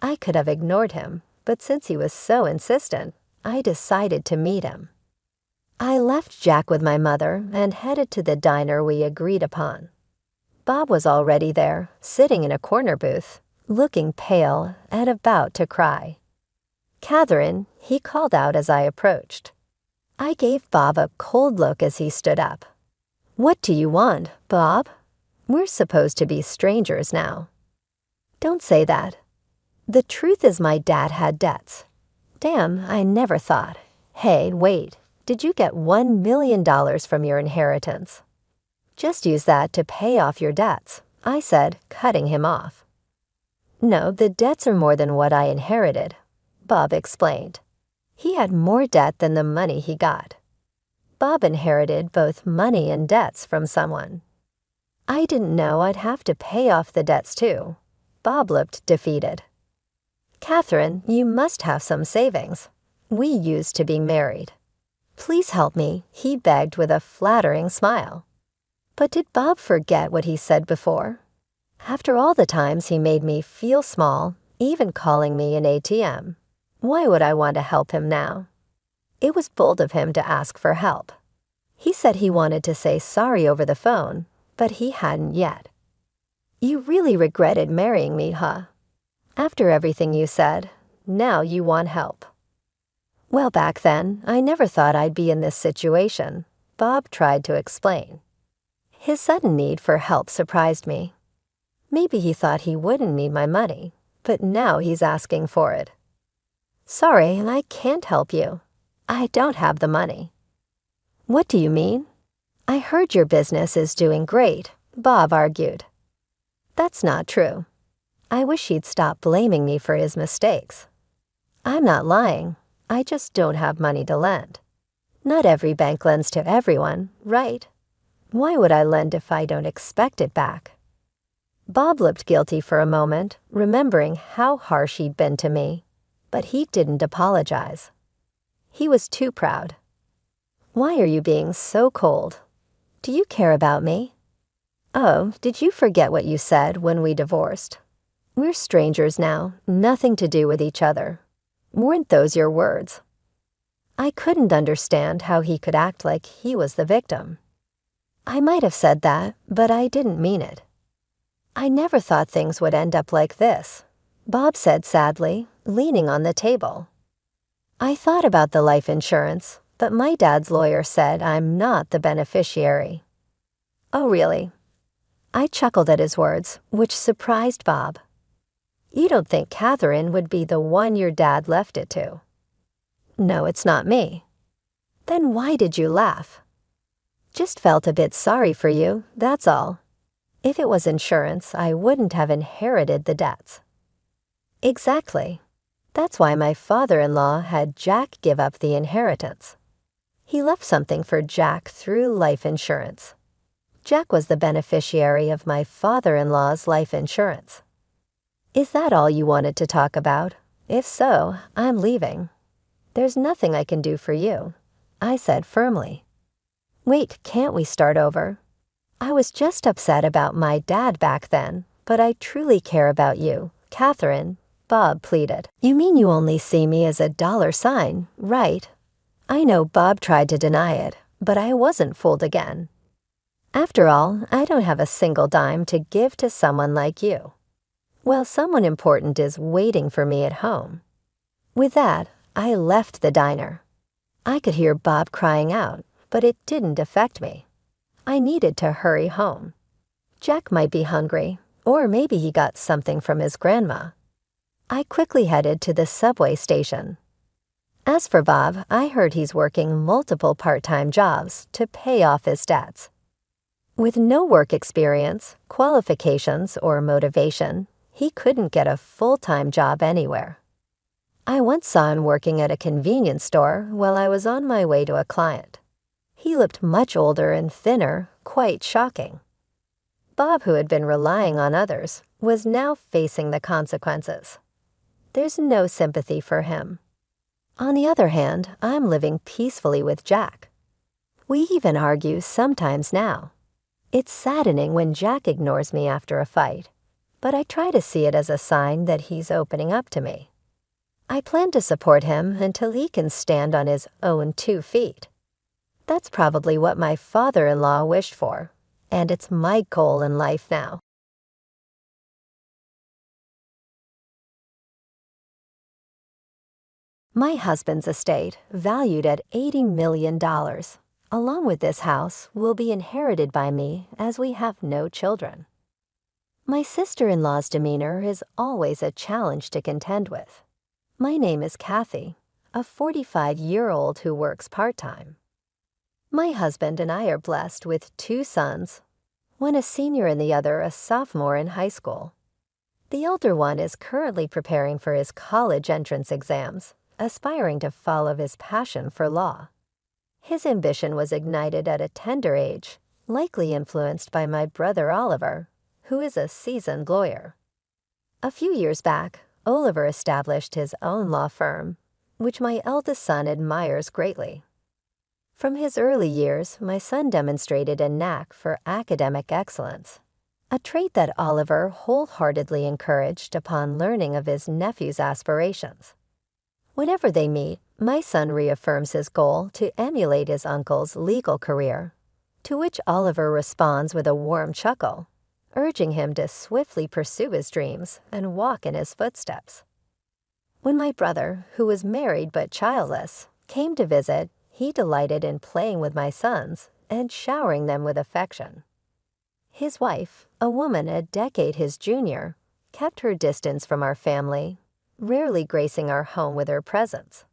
I could have ignored him, but since he was so insistent, I decided to meet him. I left Jack with my mother and headed to the diner we agreed upon. Bob was already there, sitting in a corner booth, looking pale and about to cry. "Catherine," he called out as I approached. I gave Bob a cold look as he stood up. "What do you want, Bob? We're supposed to be strangers now." "Don't say that. The truth is my dad had debts. Damn, I never thought. Hey, wait, did you get $1 million from your inheritance? Just use that to pay off your debts," I said, cutting him off. "No, the debts are more than what I inherited," Bob explained. He had more debt than the money he got. Bob inherited both money and debts from someone. I didn't know I'd have to pay off the debts too. Bob looked defeated. "Catherine, you must have some savings. We used to be married. Please help me," he begged with a flattering smile. But did Bob forget what he said before? After all the times he made me feel small, even calling me an ATM, why would I want to help him now? It was bold of him to ask for help. He said he wanted to say sorry over the phone, but he hadn't yet. "You really regretted marrying me, huh? After everything you said, now you want help." "Well, back then, I never thought I'd be in this situation," Bob tried to explain. His sudden need for help surprised me. Maybe he thought he wouldn't need my money, but now he's asking for it. Sorry, I can't help you. I don't have the money. What do you mean? I heard your business is doing great, Bob argued. That's not true. I wish he'd stop blaming me for his mistakes. I'm not lying. I just don't have money to lend. Not every bank lends to everyone, right? Why would I lend if I don't expect it back? Bob looked guilty for a moment, remembering how harsh he'd been to me, but he didn't apologize. He was too proud. Why are you being so cold? Do you care about me? Oh, did you forget what you said when we divorced? We're strangers now, nothing to do with each other. Weren't those your words? I couldn't understand how he could act like he was the victim. I might have said that, but I didn't mean it. I never thought things would end up like this, Bob said sadly, leaning on the table. I thought about the life insurance, but my dad's lawyer said I'm not the beneficiary. Oh, really? I chuckled at his words, which surprised Bob. You don't think Catherine would be the one your dad left it to? No, it's not me. Then why did you laugh? Just felt a bit sorry for you, that's all. If it was insurance, I wouldn't have inherited the debts. Exactly. That's why my father-in-law had Jack give up the inheritance. He left something for Jack through life insurance. Jack was the beneficiary of my father-in-law's life insurance. Is that all you wanted to talk about? If so, I'm leaving. There's nothing I can do for you, I said firmly. Wait, can't we start over? I was just upset about my dad back then, but I truly care about you, Catherine, Bob pleaded. You mean you only see me as a dollar sign, right? I know Bob tried to deny it, but I wasn't fooled again. After all, I don't have a single dime to give to someone like you. Well, someone important is waiting for me at home. With that, I left the diner. I could hear Bob crying out, but it didn't affect me. I needed to hurry home. Jack might be hungry, or maybe he got something from his grandma. I quickly headed to the subway station. As for Bob, I heard he's working multiple part-time jobs to pay off his debts. With no work experience, qualifications, or motivation, he couldn't get a full-time job anywhere. I once saw him working at a convenience store while I was on my way to a client. He looked much older and thinner, quite shocking. Bob, who had been relying on others, was now facing the consequences. There's no sympathy for him. On the other hand, I'm living peacefully with Jack. We even argue sometimes now. It's saddening when Jack ignores me after a fight, but I try to see it as a sign that he's opening up to me. I plan to support him until he can stand on his own 2 feet. That's probably what my father-in-law wished for, and it's my goal in life now. My husband's estate, valued at $80 million, along with this house, will be inherited by me as we have no children. My sister-in-law's demeanor is always a challenge to contend with. My name is Kathy, a 45-year-old who works part-time. My husband and I are blessed with 2 sons, one a senior and the other a sophomore in high school. The older one is currently preparing for his college entrance exams, aspiring to follow his passion for law. His ambition was ignited at a tender age, likely influenced by my brother Oliver, who is a seasoned lawyer. A few years back, Oliver established his own law firm, which my eldest son admires greatly. From his early years, my son demonstrated a knack for academic excellence, a trait that Oliver wholeheartedly encouraged upon learning of his nephew's aspirations. Whenever they meet, my son reaffirms his goal to emulate his uncle's legal career, to which Oliver responds with a warm chuckle, urging him to swiftly pursue his dreams and walk in his footsteps. When my brother, who was married but childless, came to visit, he delighted in playing with my sons and showering them with affection. His wife, a woman a decade his junior, kept her distance from our family, rarely gracing our home with her presence.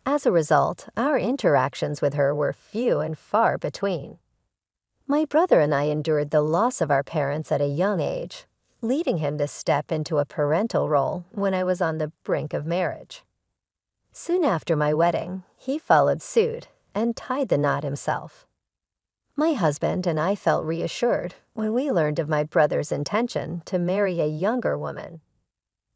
As a result, our interactions with her were few and far between. My brother and I endured the loss of our parents at a young age, leading him to step into a parental role when I was on the brink of marriage. Soon after my wedding, he followed suit and tied the knot himself. My husband and I felt reassured when we learned of my brother's intention to marry a younger woman.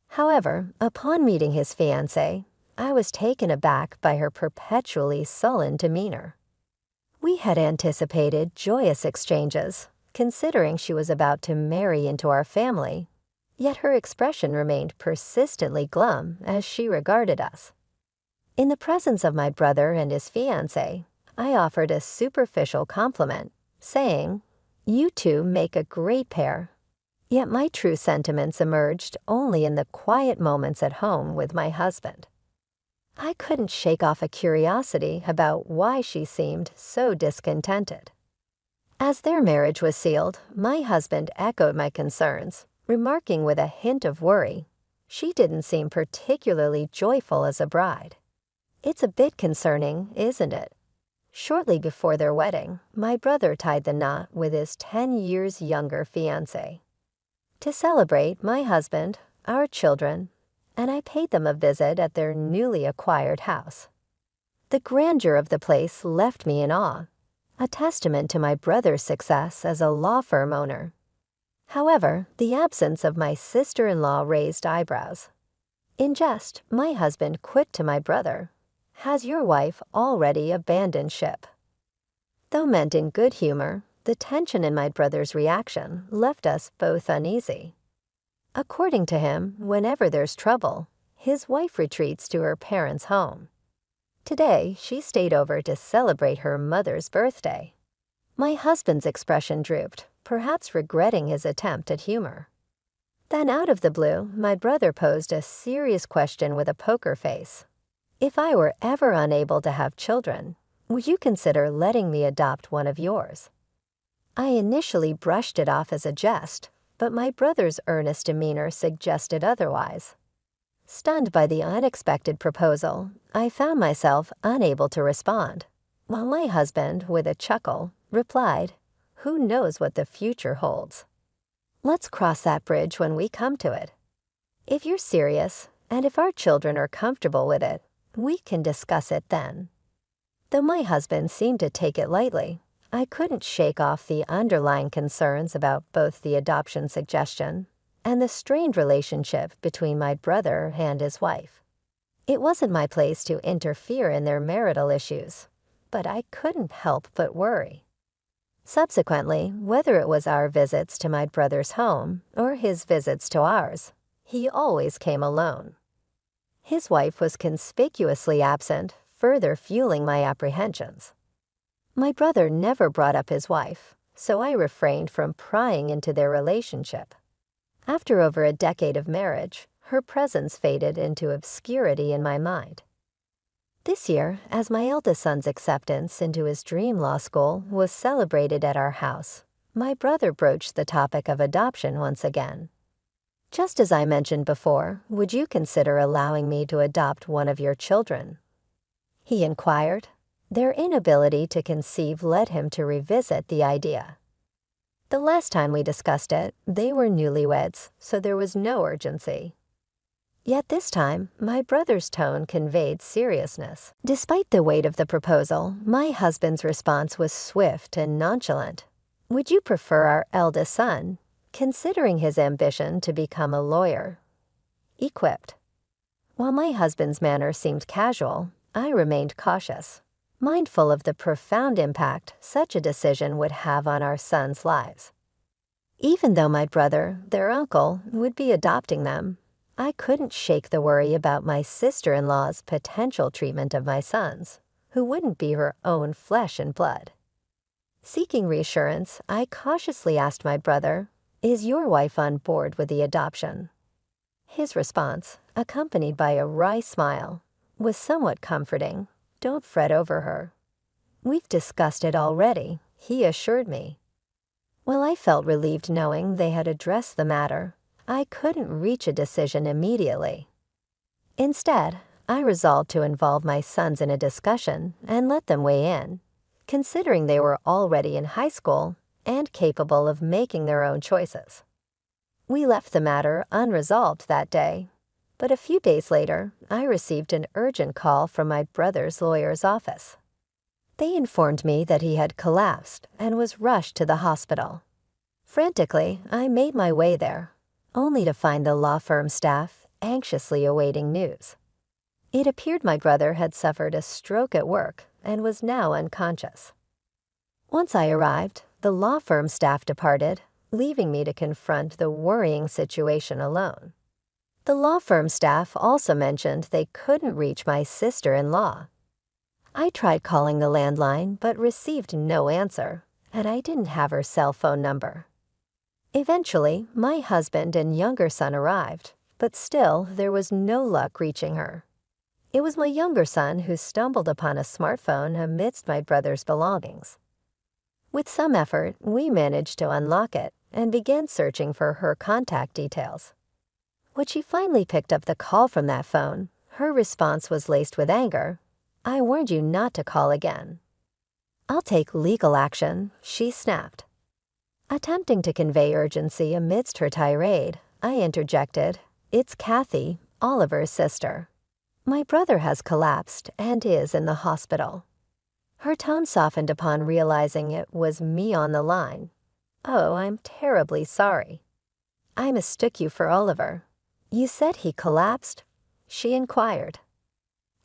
However, upon meeting his fiancée, I was taken aback by her perpetually sullen demeanor. We had anticipated joyous exchanges, considering she was about to marry into our family, yet her expression remained persistently glum as she regarded us. In the presence of my brother and his fiancée, I offered a superficial compliment, saying, "You two make a great pair." Yet my true sentiments emerged only in the quiet moments at home with my husband. I couldn't shake off a curiosity about why she seemed so discontented. As their marriage was sealed, my husband echoed my concerns, remarking with a hint of worry, "She didn't seem particularly joyful as a bride." It's a bit concerning, isn't it? Shortly before their wedding, my brother tied the knot with his 10 years younger fiancée. To celebrate, my husband, our children, and I paid them a visit at their newly acquired house. The grandeur of the place left me in awe, a testament to my brother's success as a law firm owner. However, the absence of my sister-in-law raised eyebrows. In jest, my husband quipped to my brother, "Has your wife already abandoned ship?" Though meant in good humor, the tension in my brother's reaction left us both uneasy. According to him, whenever there's trouble, his wife retreats to her parents' home. Today, she stayed over to celebrate her mother's birthday. My husband's expression drooped, perhaps regretting his attempt at humor. Then out of the blue, my brother posed a serious question with a poker face. "If I were ever unable to have children, would you consider letting me adopt one of yours?" I initially brushed it off as a jest, but my brother's earnest demeanor suggested otherwise. Stunned by the unexpected proposal, I found myself unable to respond, while my husband, with a chuckle, replied, "Who knows what the future holds? Let's cross that bridge when we come to it. If you're serious, and if our children are comfortable with it, we can discuss it then." Though my husband seemed to take it lightly, I couldn't shake off the underlying concerns about both the adoption suggestion and the strained relationship between my brother and his wife. It wasn't my place to interfere in their marital issues, but I couldn't help but worry. Subsequently, whether it was our visits to my brother's home or his visits to ours, he always came alone. His wife was conspicuously absent, further fueling my apprehensions. My brother never brought up his wife, so I refrained from prying into their relationship. After over a decade of marriage, her presence faded into obscurity in my mind. This year, as my eldest son's acceptance into his dream law school was celebrated at our house, my brother broached the topic of adoption once again. "Just as I mentioned before, would you consider allowing me to adopt one of your children?" he inquired. Their inability to conceive led him to revisit the idea. The last time we discussed it, they were newlyweds, so there was no urgency. Yet this time, my brother's tone conveyed seriousness. Despite the weight of the proposal, my husband's response was swift and nonchalant. "Would you prefer our eldest son, considering his ambition to become a lawyer, equipped?" While my husband's manner seemed casual, I remained cautious, mindful of the profound impact such a decision would have on our sons' lives. Even though my brother, their uncle, would be adopting them, I couldn't shake the worry about my sister-in-law's potential treatment of my sons, who wouldn't be her own flesh and blood. Seeking reassurance, I cautiously asked my brother, "Is your wife on board with the adoption?" His response, accompanied by a wry smile, was somewhat comforting. "Don't fret over her. We've discussed it already," he assured me. While I felt relieved knowing they had addressed the matter, I couldn't reach a decision immediately. Instead, I resolved to involve my sons in a discussion and let them weigh in, considering they were already in high school and capable of making their own choices. We left the matter unresolved that day, but a few days later, I received an urgent call from my brother's lawyer's office. They informed me that he had collapsed and was rushed to the hospital. Frantically, I made my way there, only to find the law firm staff anxiously awaiting news. It appeared my brother had suffered a stroke at work and was now unconscious. Once I arrived, the law firm staff departed, leaving me to confront the worrying situation alone. The law firm staff also mentioned they couldn't reach my sister-in-law. I tried calling the landline but received no answer, and I didn't have her cell phone number. Eventually, my husband and younger son arrived, but still there was no luck reaching her. It was my younger son who stumbled upon a smartphone amidst my brother's belongings. With some effort, we managed to unlock it and began searching for her contact details. When she finally picked up the call from that phone, her response was laced with anger. "I warned you not to call again." "I'll take legal action," she snapped. Attempting to convey urgency amidst her tirade, I interjected, "It's Kathy, Oliver's sister. My brother has collapsed and is in the hospital." Her tone softened upon realizing it was me on the line. "Oh, I'm terribly sorry. I mistook you for Oliver. You said he collapsed?" she inquired.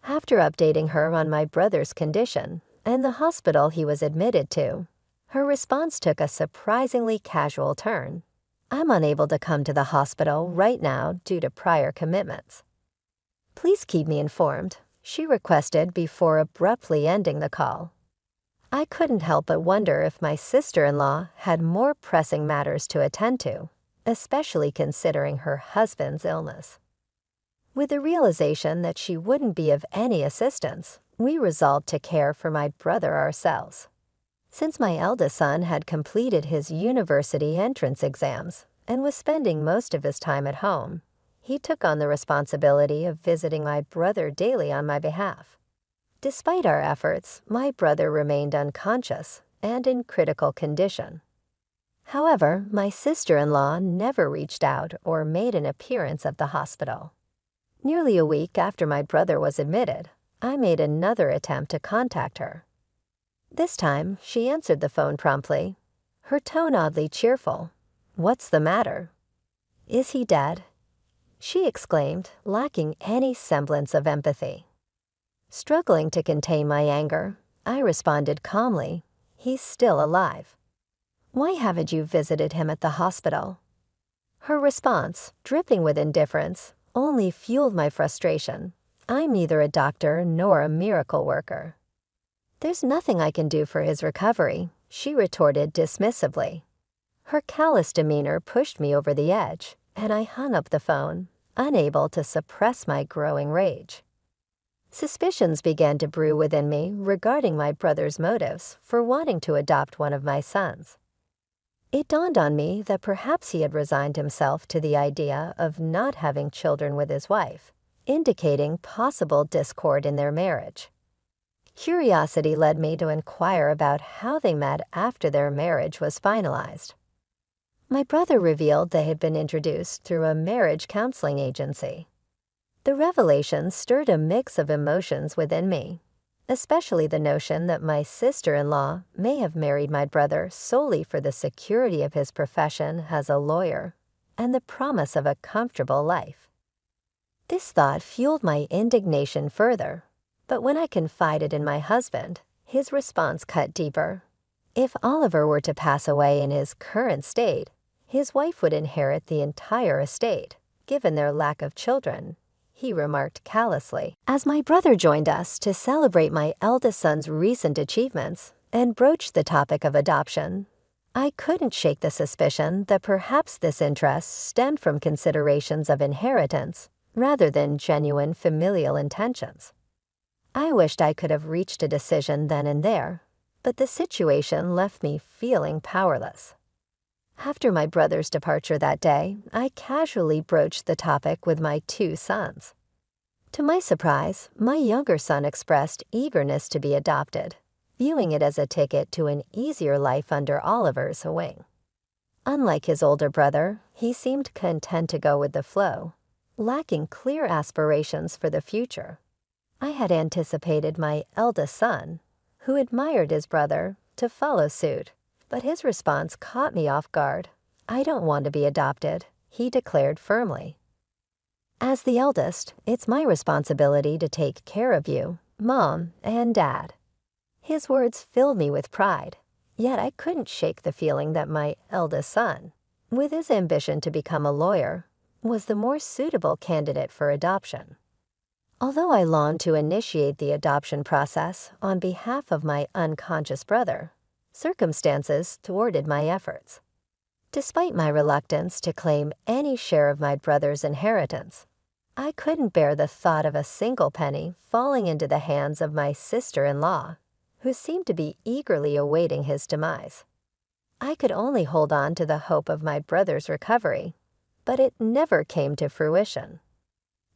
After updating her on my brother's condition and the hospital he was admitted to, her response took a surprisingly casual turn. "I'm unable to come to the hospital right now due to prior commitments." "Please keep me informed," she requested before abruptly ending the call. I couldn't help but wonder if my sister-in-law had more pressing matters to attend to, especially considering her husband's illness. With the realization that she wouldn't be of any assistance, we resolved to care for my brother ourselves. Since my eldest son had completed his university entrance exams and was spending most of his time at home, he took on the responsibility of visiting my brother daily on my behalf. Despite our efforts, my brother remained unconscious and in critical condition. However, my sister-in-law never reached out or made an appearance at the hospital. Nearly a week after my brother was admitted, I made another attempt to contact her. This time, she answered the phone promptly, her tone oddly cheerful. "What's the matter?" "Is he dead?" she exclaimed, lacking any semblance of empathy. Struggling to contain my anger, I responded calmly, "He's still alive." "Why haven't you visited him at the hospital?" Her response, dripping with indifference, only fueled my frustration. I'm neither a doctor nor a miracle worker. "There's nothing I can do for his recovery," she retorted dismissively. Her callous demeanor pushed me over the edge, and I hung up the phone, unable to suppress my growing rage. Suspicions began to brew within me regarding my brother's motives for wanting to adopt one of my sons. It dawned on me that perhaps he had resigned himself to the idea of not having children with his wife, indicating possible discord in their marriage. Curiosity led me to inquire about how they met after their marriage was finalized. My brother revealed they had been introduced through a marriage counseling agency. The revelation stirred a mix of emotions within me, especially the notion that my sister-in-law may have married my brother solely for the security of his profession as a lawyer and the promise of a comfortable life. This thought fueled my indignation further, but when I confided in my husband, his response cut deeper. If Oliver were to pass away in his current state, his wife would inherit the entire estate, given their lack of children, he remarked callously. As my brother joined us to celebrate my eldest son's recent achievements and broached the topic of adoption, I couldn't shake the suspicion that perhaps this interest stemmed from considerations of inheritance rather than genuine familial intentions. I wished I could have reached a decision then and there, but the situation left me feeling powerless. After my brother's departure that day, I casually broached the topic with my 2 sons. To my surprise, my younger son expressed eagerness to be adopted, viewing it as a ticket to an easier life under Oliver's wing. Unlike his older brother, he seemed content to go with the flow, lacking clear aspirations for the future. I had anticipated my eldest son, who admired his brother, to follow suit, but his response caught me off guard. "I don't want to be adopted," he declared firmly. "As the eldest, it's my responsibility to take care of you, Mom and Dad." His words filled me with pride, yet I couldn't shake the feeling that my eldest son, with his ambition to become a lawyer, was the more suitable candidate for adoption. Although I longed to initiate the adoption process on behalf of my unconscious brother, circumstances thwarted my efforts. Despite my reluctance to claim any share of my brother's inheritance, I couldn't bear the thought of a single penny falling into the hands of my sister-in-law, who seemed to be eagerly awaiting his demise. I could only hold on to the hope of my brother's recovery, but it never came to fruition.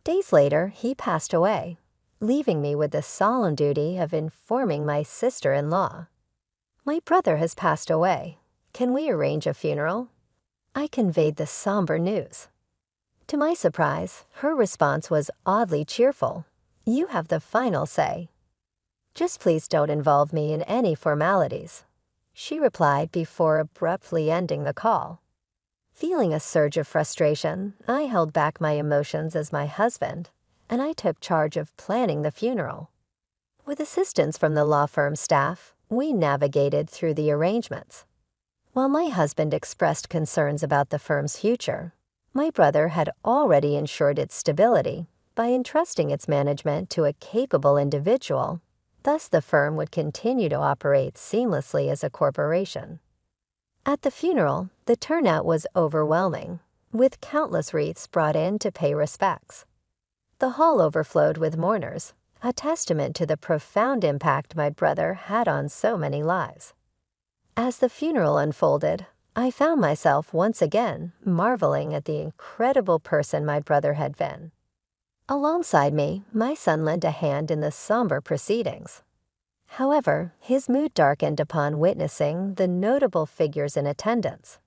Days later, he passed away, leaving me with the solemn duty of informing my sister-in-law. "My brother has passed away. Can we arrange a funeral?" I conveyed the somber news. To my surprise, her response was oddly cheerful. "You have the final say. Just please don't involve me in any formalities," she replied before abruptly ending the call. Feeling a surge of frustration, I held back my emotions as my husband, and I took charge of planning the funeral. With assistance from the law firm staff, we navigated through the arrangements. While my husband expressed concerns about the firm's future, my brother had already ensured its stability by entrusting its management to a capable individual. Thus, the firm would continue to operate seamlessly as a corporation. At the funeral, the turnout was overwhelming, with countless wreaths brought in to pay respects. The hall overflowed with mourners, a testament to the profound impact my brother had on so many lives. As the funeral unfolded, I found myself once again marveling at the incredible person my brother had been. Alongside me, my son lent a hand in the somber proceedings. However, his mood darkened upon witnessing the notable figures in attendance: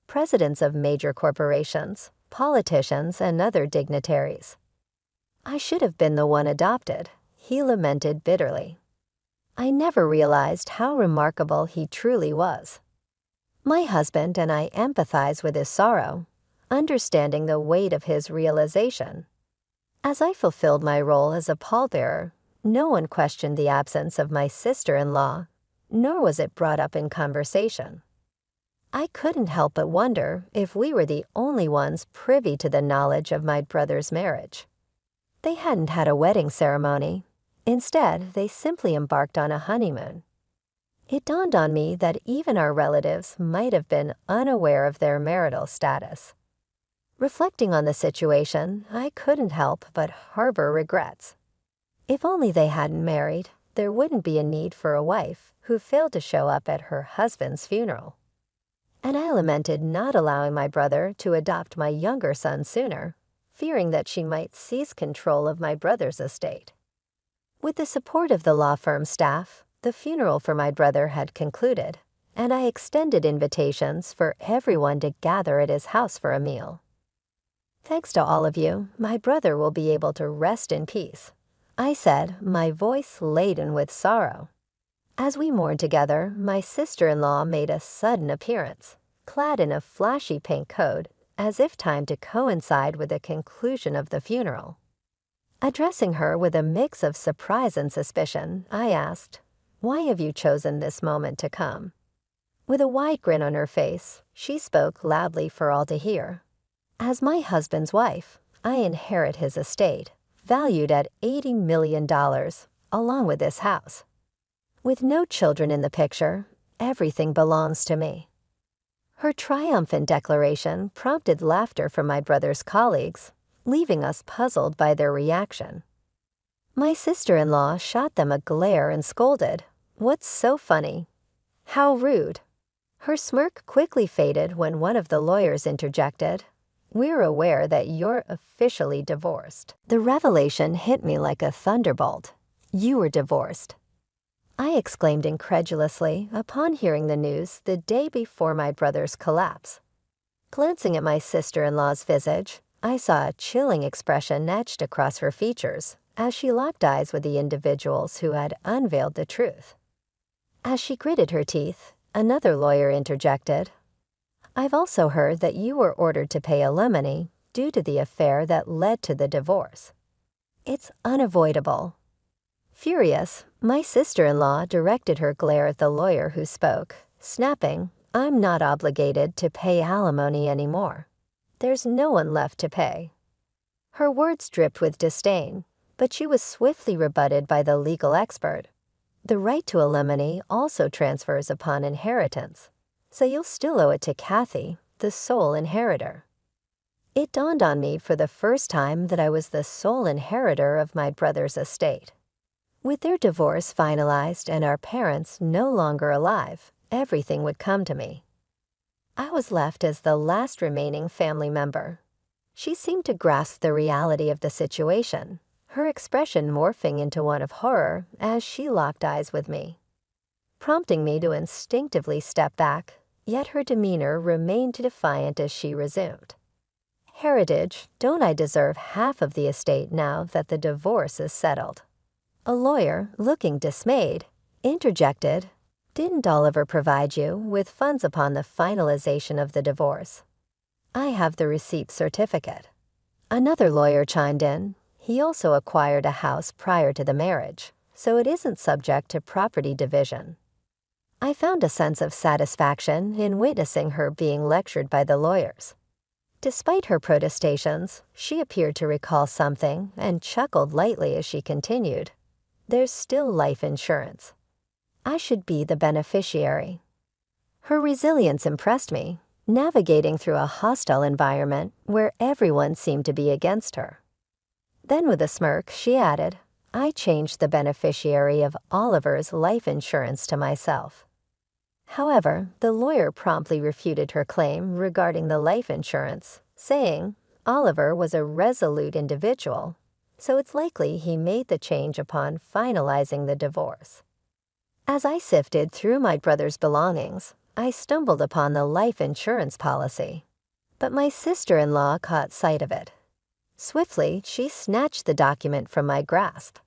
presidents of major corporations, politicians, and other dignitaries. "I should have been the one adopted," he lamented bitterly. I never realized how remarkable he truly was. My husband and I empathize with his sorrow, understanding the weight of his realization. As I fulfilled my role as a pallbearer, no one questioned the absence of my sister-in-law, nor was it brought up in conversation. I couldn't help but wonder if we were the only ones privy to the knowledge of my brother's marriage. They hadn't had a wedding ceremony. Instead, they simply embarked on a honeymoon. It dawned on me that even our relatives might have been unaware of their marital status. Reflecting on the situation, I couldn't help but harbor regrets. If only they hadn't married, there wouldn't be a need for a wife who failed to show up at her husband's funeral. And I lamented not allowing my brother to adopt my younger son sooner, fearing that she might seize control of my brother's estate. With the support of the law firm staff, the funeral for my brother had concluded, and I extended invitations for everyone to gather at his house for a meal. "Thanks to all of you, my brother will be able to rest in peace," I said, my voice laden with sorrow. As we mourned together, my sister-in-law made a sudden appearance, clad in a flashy pink coat, as if timed to coincide with the conclusion of the funeral. Addressing her with a mix of surprise and suspicion, I asked, "Why have you chosen this moment to come?" With a wide grin on her face, she spoke loudly for all to hear. "As my husband's wife, I inherit his estate, valued at $80 million, along with this house. With no children in the picture, everything belongs to me." Her triumphant declaration prompted laughter from my brother's colleagues, leaving us puzzled by their reaction. My sister-in-law shot them a glare and scolded, "What's so funny? How rude." Her smirk quickly faded when one of the lawyers interjected, "We're aware that you're officially divorced." The revelation hit me like a thunderbolt. You were divorced. I exclaimed incredulously upon hearing the news the day before my brother's collapse. Glancing at my sister-in-law's visage, I saw a chilling expression etched across her features as she locked eyes with the individuals who had unveiled the truth. As she gritted her teeth, another lawyer interjected, "I've also heard that you were ordered to pay alimony due to the affair that led to the divorce. It's unavoidable." Furious, my sister-in-law directed her glare at the lawyer who spoke, snapping, "I'm not obligated to pay alimony anymore. There's no one left to pay." Her words dripped with disdain, but she was swiftly rebutted by the legal expert. The right to alimony also transfers upon inheritance, so you'll still owe it to Kathy, the sole inheritor. It dawned on me for the first time that I was the sole inheritor of my brother's estate. With their divorce finalized and our parents no longer alive, everything would come to me. I was left as the last remaining family member. She seemed to grasp the reality of the situation, her expression morphing into one of horror as she locked eyes with me, prompting me to instinctively step back, yet her demeanor remained defiant as she resumed. "Heritage, don't I deserve half of the estate now that the divorce is settled?" A lawyer, looking dismayed, interjected, "Didn't Oliver provide you with funds upon the finalization of the divorce?" "I have the receipt certificate." Another lawyer chimed in, "He also acquired a house prior to the marriage, so it isn't subject to property division." I found a sense of satisfaction in witnessing her being lectured by the lawyers. Despite her protestations, she appeared to recall something and chuckled lightly as she continued, "There's still life insurance. I should be the beneficiary." Her resilience impressed me, navigating through a hostile environment where everyone seemed to be against her. Then with a smirk, she added, "I changed the beneficiary of Oliver's life insurance to myself." However, the lawyer promptly refuted her claim regarding the life insurance, saying, "Oliver was a resolute individual, so it's likely he made the change upon finalizing the divorce." As I sifted through my brother's belongings, I stumbled upon the life insurance policy, but my sister-in-law caught sight of it. Swiftly, she snatched the document from my grasp.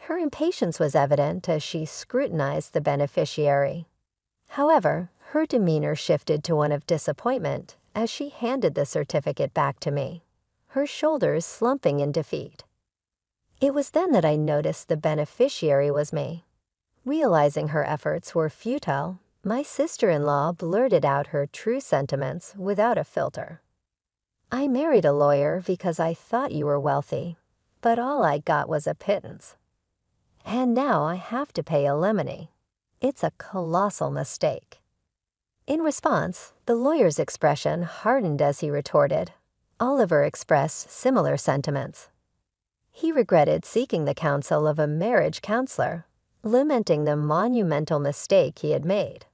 Her impatience was evident as she scrutinized the beneficiary. However, her demeanor shifted to one of disappointment as she handed the certificate back to me, her shoulders slumping in defeat. It was then that I noticed the beneficiary was me. Realizing her efforts were futile, my sister-in-law blurted out her true sentiments without a filter. "I married a lawyer because I thought you were wealthy, but all I got was a pittance. And now I have to pay alimony. It's a colossal mistake." In response, the lawyer's expression hardened as he retorted. Oliver expressed similar sentiments. He regretted seeking the counsel of a marriage counselor, lamenting the monumental mistake he had made.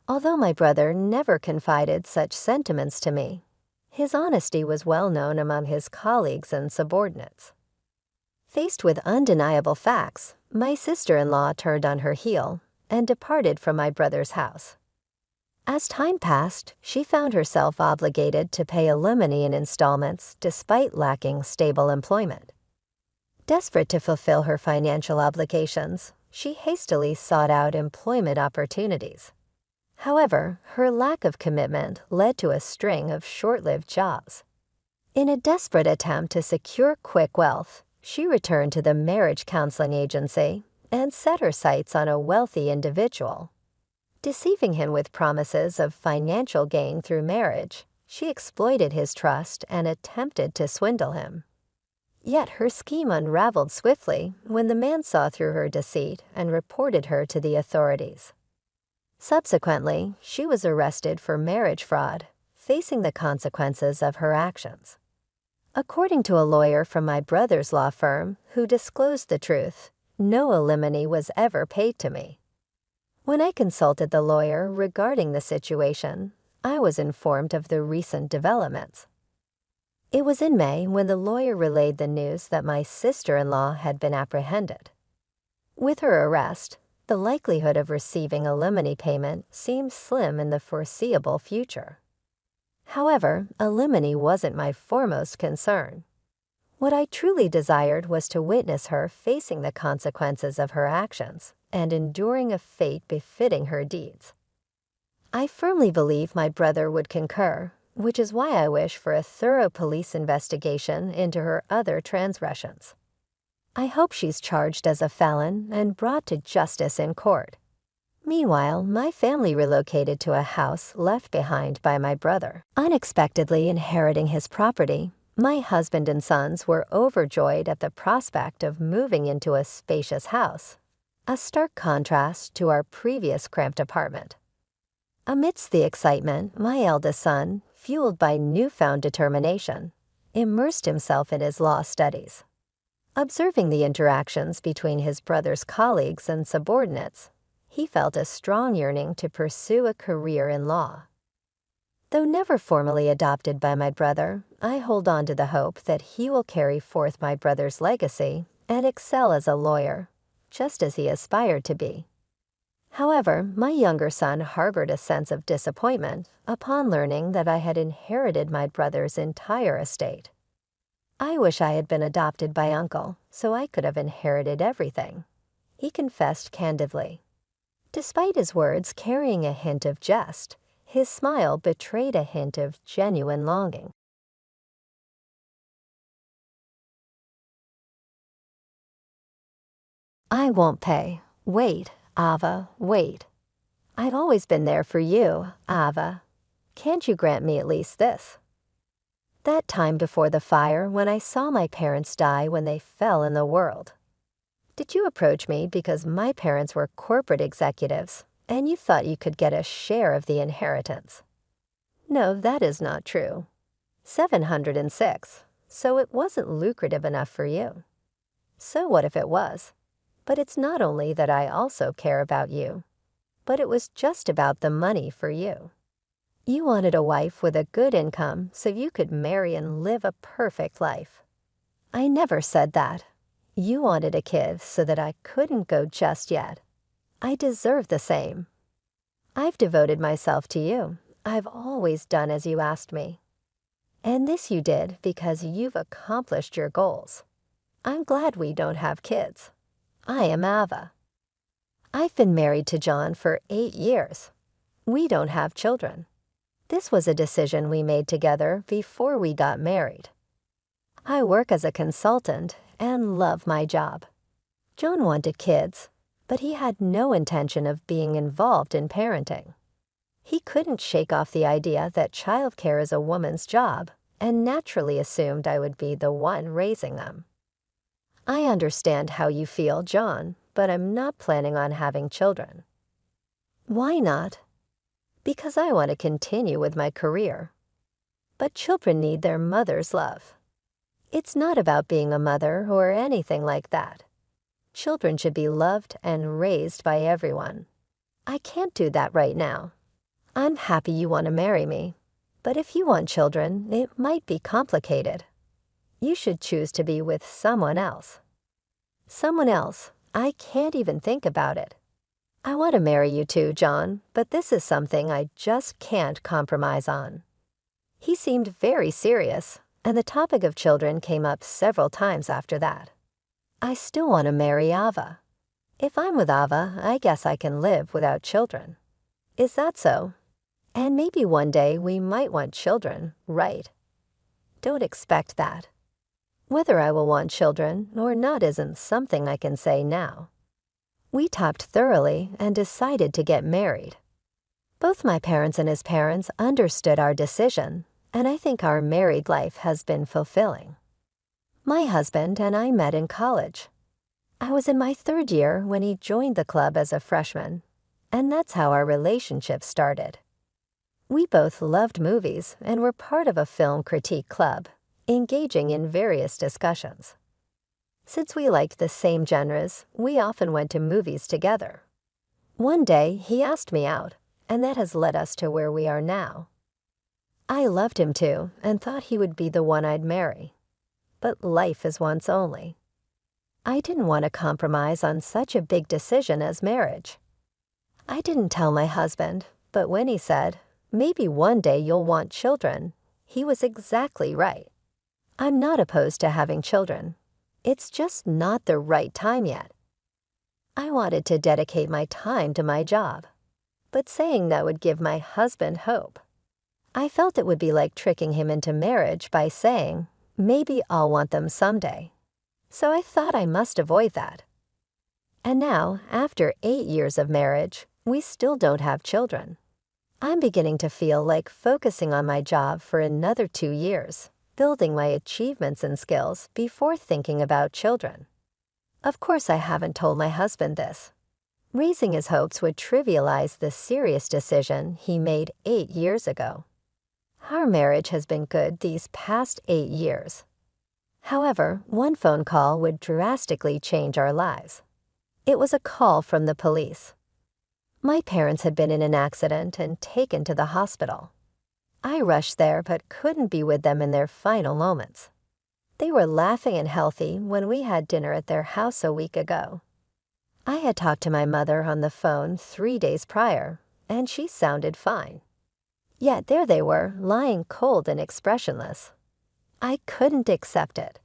Although my brother never confided such sentiments to me, his honesty was well known among his colleagues and subordinates. Faced with undeniable facts, my sister-in-law turned on her heel and departed from my brother's house. As time passed, she found herself obligated to pay alimony in installments despite lacking stable employment. Desperate to fulfill her financial obligations, she hastily sought out employment opportunities. However, her lack of commitment led to a string of short-lived jobs. In a desperate attempt to secure quick wealth, she returned to the marriage counseling agency and set her sights on a wealthy individual. Deceiving him with promises of financial gain through marriage, she exploited his trust and attempted to swindle him. Yet her scheme unraveled swiftly when the man saw through her deceit and reported her to the authorities. Subsequently, she was arrested for marriage fraud, facing the consequences of her actions. According to a lawyer from my brother's law firm who disclosed the truth, no alimony was ever paid to me. When I consulted the lawyer regarding the situation, I was informed of the recent developments. It was in May when the lawyer relayed the news that my sister-in-law had been apprehended. With her arrest, the likelihood of receiving alimony payment seemed slim in the foreseeable future. However, alimony wasn't my foremost concern. What I truly desired was to witness her facing the consequences of her actions and enduring a fate befitting her deeds. I firmly believe my brother would concur, which is why I wish for a thorough police investigation into her other transgressions. I hope she's charged as a felon and brought to justice in court. Meanwhile, my family relocated to a house left behind by my brother. Unexpectedly inheriting his property, my husband and sons were overjoyed at the prospect of moving into a spacious house, a stark contrast to our previous cramped apartment. Amidst the excitement, my eldest son, fueled by newfound determination, immersed himself in his law studies. Observing the interactions between his brother's colleagues and subordinates, he felt a strong yearning to pursue a career in law. Though never formally adopted by my brother, I hold on to the hope that he will carry forth my brother's legacy and excel as a lawyer, just as he aspired to be. However, my younger son harbored a sense of disappointment upon learning that I had inherited my brother's entire estate. I wish I had been adopted by uncle, so I could have inherited everything, he confessed candidly. Despite his words carrying a hint of jest, his smile betrayed a hint of genuine longing. I won't pay. Wait, Ava, wait. I've always been there for you, Ava. Can't you grant me at least this? That time before the fire when I saw my parents die when they fell in the world. Did you approach me because my parents were corporate executives and you thought you could get a share of the inheritance? No, that is not true. 706, so it wasn't lucrative enough for you. So what if it was? But it's not only that I also care about you, but it was just about the money for you. You wanted a wife with a good income so you could marry and live a perfect life. I never said that. You wanted a kid so that I couldn't go just yet. I deserve the same. I've devoted myself to you. I've always done as you asked me. And this you did because you've accomplished your goals. I'm glad we don't have kids. I am Ava. I've been married to John for 8 years. We don't have children. This was a decision we made together before we got married. I work as a consultant and love my job. John wanted kids, but he had no intention of being involved in parenting. He couldn't shake off the idea that childcare is a woman's job and naturally assumed I would be the one raising them. I understand how you feel, John, but I'm not planning on having children. Why not? Because I want to continue with my career. But children need their mother's love. It's not about being a mother or anything like that. Children should be loved and raised by everyone. I can't do that right now. I'm happy you want to marry me, but if you want children, it might be complicated. You should choose to be with someone else. Someone else? I can't even think about it. I want to marry you too, John, but this is something I just can't compromise on. He seemed very serious, and the topic of children came up several times after that. I still want to marry Ava. If I'm with Ava, I guess I can live without children. Is that so? And maybe one day we might want children, right? Don't expect that. Whether I will want children or not isn't something I can say now. We talked thoroughly and decided to get married. Both my parents and his parents understood our decision, and I think our married life has been fulfilling. My husband and I met in college. I was in my 3rd year when he joined the club as a freshman, and that's how our relationship started. We both loved movies and were part of a film critique club, engaging in various discussions. Since we liked the same genres, we often went to movies together. One day, he asked me out, and that has led us to where we are now. I loved him too and thought he would be the one I'd marry. But life is once only. I didn't want to compromise on such a big decision as marriage. I didn't tell my husband, but when he said, "Maybe one day you'll want children," he was exactly right. I'm not opposed to having children. It's just not the right time yet. I wanted to dedicate my time to my job, but saying that would give my husband hope. I felt it would be like tricking him into marriage by saying, "Maybe I'll want them someday." So I thought I must avoid that. And now, after 8 years of marriage, we still don't have children. I'm beginning to feel like focusing on my job for another 2 years, building my achievements and skills before thinking about children. Of course, I haven't told my husband this. Raising his hopes would trivialize the serious decision he made 8 years ago. Our marriage has been good these past 8 years. However, one phone call would drastically change our lives. It was a call from the police. My parents had been in an accident and taken to the hospital. I rushed there but couldn't be with them in their final moments. They were laughing and healthy when we had dinner at their house a week ago. I had talked to my mother on the phone 3 days prior, and she sounded fine. Yet there they were, lying cold and expressionless. I couldn't accept it.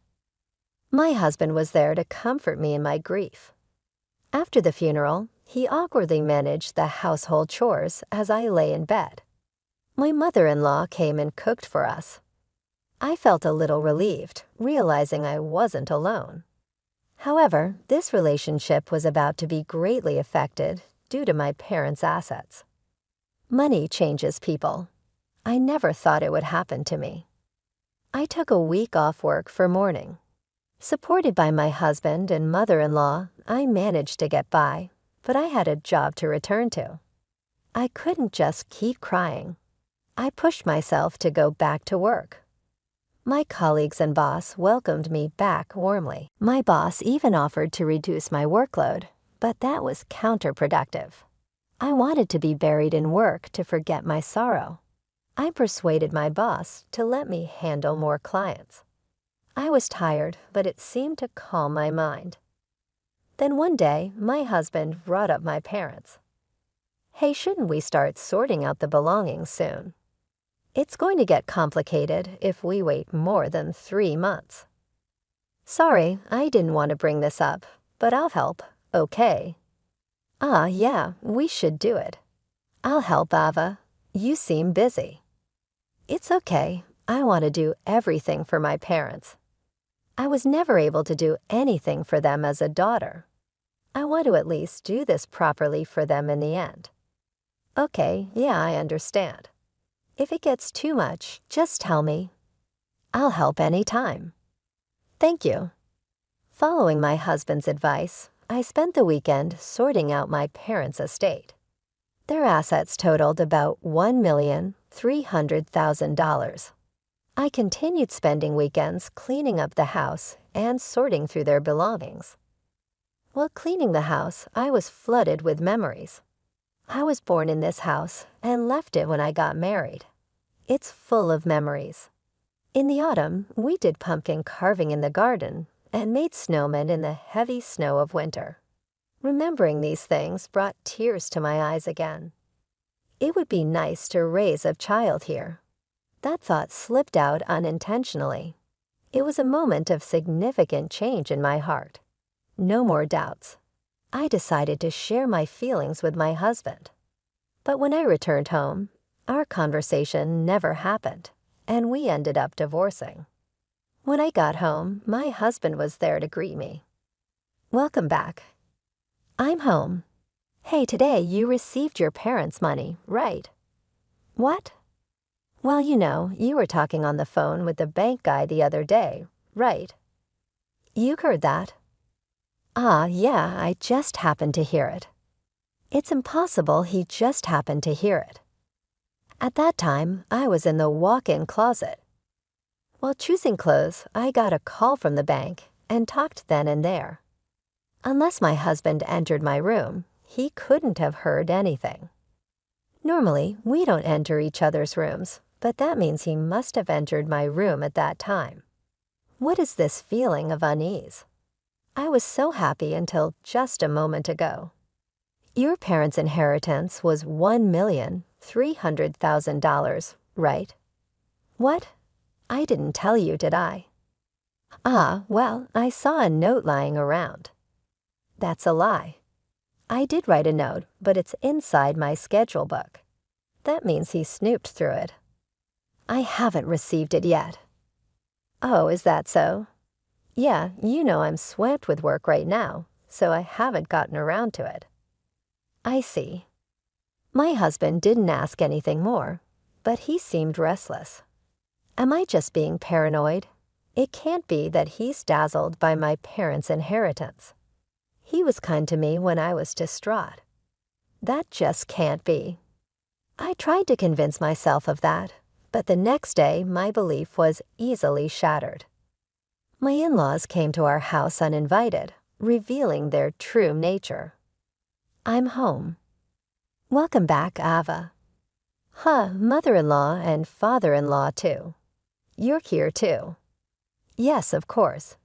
My husband was there to comfort me in my grief. After the funeral, he awkwardly managed the household chores as I lay in bed. My mother-in-law came and cooked for us. I felt a little relieved, realizing I wasn't alone. However, this relationship was about to be greatly affected due to my parents' assets. Money changes people. I never thought it would happen to me. I took a week off work for mourning. Supported by my husband and mother-in-law, I managed to get by, but I had a job to return to. I couldn't just keep crying. I pushed myself to go back to work. My colleagues and boss welcomed me back warmly. My boss even offered to reduce my workload, but that was counterproductive. I wanted to be buried in work to forget my sorrow. I persuaded my boss to let me handle more clients. I was tired, but it seemed to calm my mind. Then one day, my husband brought up my parents. "Hey, shouldn't we start sorting out the belongings soon? It's going to get complicated if we wait more than 3 months." "Sorry, I didn't want to bring this up, but I'll help, okay?" "Ah, yeah, we should do it." "I'll help, Ava. You seem busy." "It's okay. I want to do everything for my parents. I was never able to do anything for them as a daughter. I want to at least do this properly for them in the end." "Okay, yeah, I understand. If it gets too much, just tell me. I'll help any time." "Thank you." Following my husband's advice, I spent the weekend sorting out my parents' estate. Their assets totaled about $1,300,000. I continued spending weekends cleaning up the house and sorting through their belongings. While cleaning the house, I was flooded with memories. I was born in this house and left it when I got married. It's full of memories. In the autumn, we did pumpkin carving in the garden and made snowmen in the heavy snow of winter. Remembering these things brought tears to my eyes again. It would be nice to raise a child here. That thought slipped out unintentionally. It was a moment of significant change in my heart. No more doubts. I decided to share my feelings with my husband. But when I returned home, our conversation never happened, and we ended up divorcing. When I got home, my husband was there to greet me. "Welcome back." "I'm home." "Hey, today you received your parents' money, right?" "What?" "Well, you were talking on the phone with the bank guy the other day, right?" "You heard that?" "Ah, yeah, I just happened to hear it." It's impossible he just happened to hear it. At that time, I was in the walk-in closet. While choosing clothes, I got a call from the bank and talked then and there. Unless my husband entered my room, he couldn't have heard anything. Normally, we don't enter each other's rooms, but that means he must have entered my room at that time. What is this feeling of unease? I was so happy until just a moment ago. Your parents' inheritance was $1,300,000, right? What? I didn't tell you, did I? Ah, well, I saw a note lying around. That's a lie. I did write a note, but it's inside my schedule book. That means he snooped through it. I haven't received it yet. Oh, is that so? Yeah, you know I'm swamped with work right now, so I haven't gotten around to it. I see. My husband didn't ask anything more, but he seemed restless. Am I just being paranoid? It can't be that he's dazzled by my parents' inheritance. He was kind to me when I was distraught. That just can't be. I tried to convince myself of that, but the next day my belief was easily shattered. My in-laws came to our house uninvited, revealing their true nature. I'm home. Welcome back, Ava. Huh, mother-in-law and father-in-law too. You're here too. Yes, of course.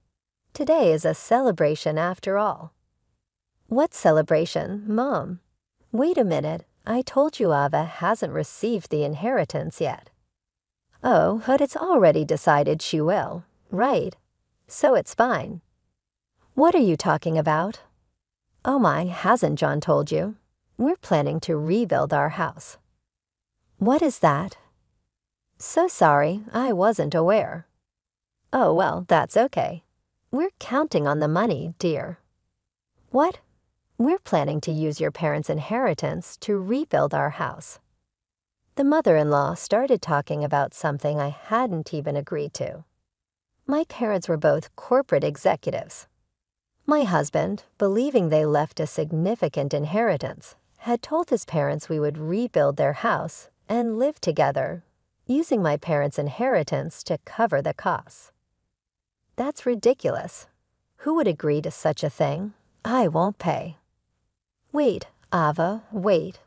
Today is a celebration after all. What celebration, Mom? Wait a minute, I told you Ava hasn't received the inheritance yet. Oh, but it's already decided she will, right? So it's fine. What are you talking about? Oh my, hasn't John told you? We're planning to rebuild our house. What is that? So sorry, I wasn't aware. Oh, well, that's okay. We're counting on the money, dear. What? We're planning to use your parents' inheritance to rebuild our house. The mother-in-law started talking about something I hadn't even agreed to. My parents were both corporate executives. My husband, believing they left a significant inheritance, had told his parents we would rebuild their house and live together, using my parents' inheritance to cover the costs. That's ridiculous. Who would agree to such a thing? I won't pay. Wait, Ava, wait.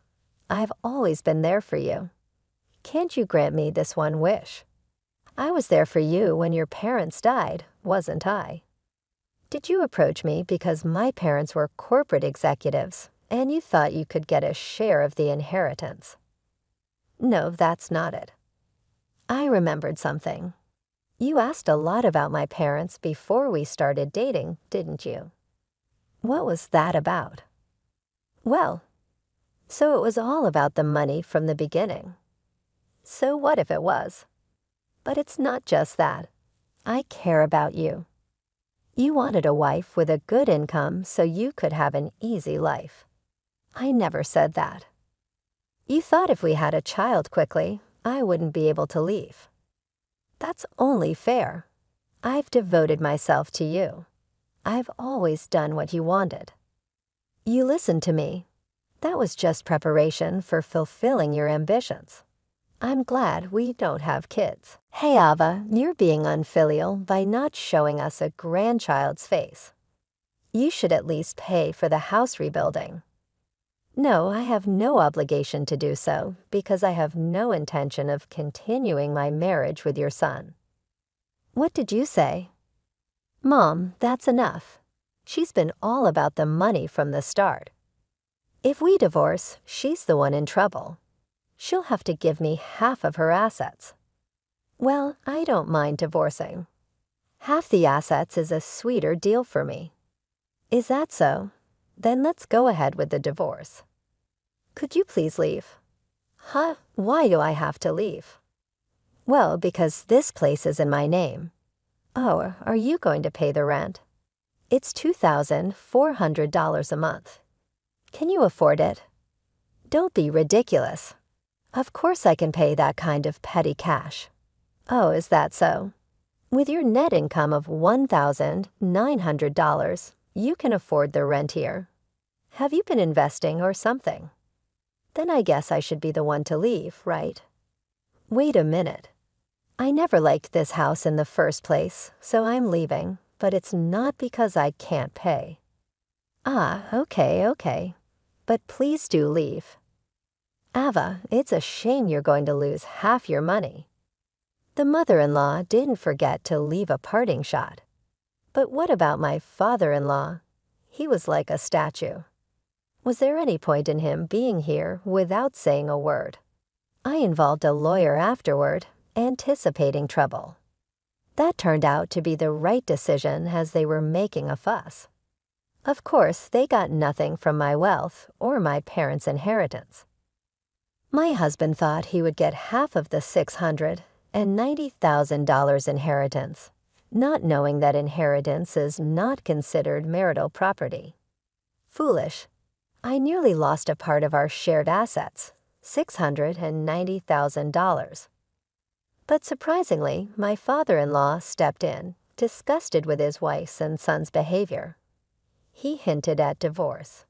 I've always been there for you. Can't you grant me this one wish? I was there for you when your parents died, wasn't I? Did you approach me because my parents were corporate executives and you thought you could get a share of the inheritance? No, that's not it. I remembered something. You asked a lot about my parents before we started dating, didn't you? What was that about? Well, so it was all about the money from the beginning. So what if it was? But it's not just that. I care about you. You wanted a wife with a good income so you could have an easy life. I never said that. You thought if we had a child quickly, I wouldn't be able to leave. That's only fair. I've devoted myself to you. I've always done what you wanted. You listened to me. That was just preparation for fulfilling your ambitions. I'm glad we don't have kids. Hey, Ava, you're being unfilial by not showing us a grandchild's face. You should at least pay for the house rebuilding. No, I have no obligation to do so because I have no intention of continuing my marriage with your son. What did you say? Mom, that's enough. She's been all about the money from the start. If we divorce, she's the one in trouble. She'll have to give me half of her assets. Well, I don't mind divorcing. Half the assets is a sweeter deal for me. Is that so? Then let's go ahead with the divorce. Could you please leave? Huh? Why do I have to leave? Well, because this place is in my name. Oh, are you going to pay the rent? It's $2,400 a month. Can you afford it? Don't be ridiculous. Of course I can pay that kind of petty cash. Oh, is that so? With your net income of $1,900, you can afford the rent here. Have you been investing or something? Then I guess I should be the one to leave, right? Wait a minute. I never liked this house in the first place, so I'm leaving, but it's not because I can't pay. Ah, okay. but please do leave. Ava, it's a shame you're going to lose half your money. The mother-in-law didn't forget to leave a parting shot. But what about my father-in-law? He was like a statue. Was there any point in him being here without saying a word? I involved a lawyer afterward, anticipating trouble. That turned out to be the right decision as they were making a fuss. Of course, they got nothing from my wealth or my parents' inheritance. My husband thought he would get half of the $690,000 inheritance, not knowing that inheritance is not considered marital property. Foolish. I nearly lost a part of our shared assets, $690,000. But surprisingly, my father-in-law stepped in, disgusted with his wife's and son's behavior. He hinted at divorce.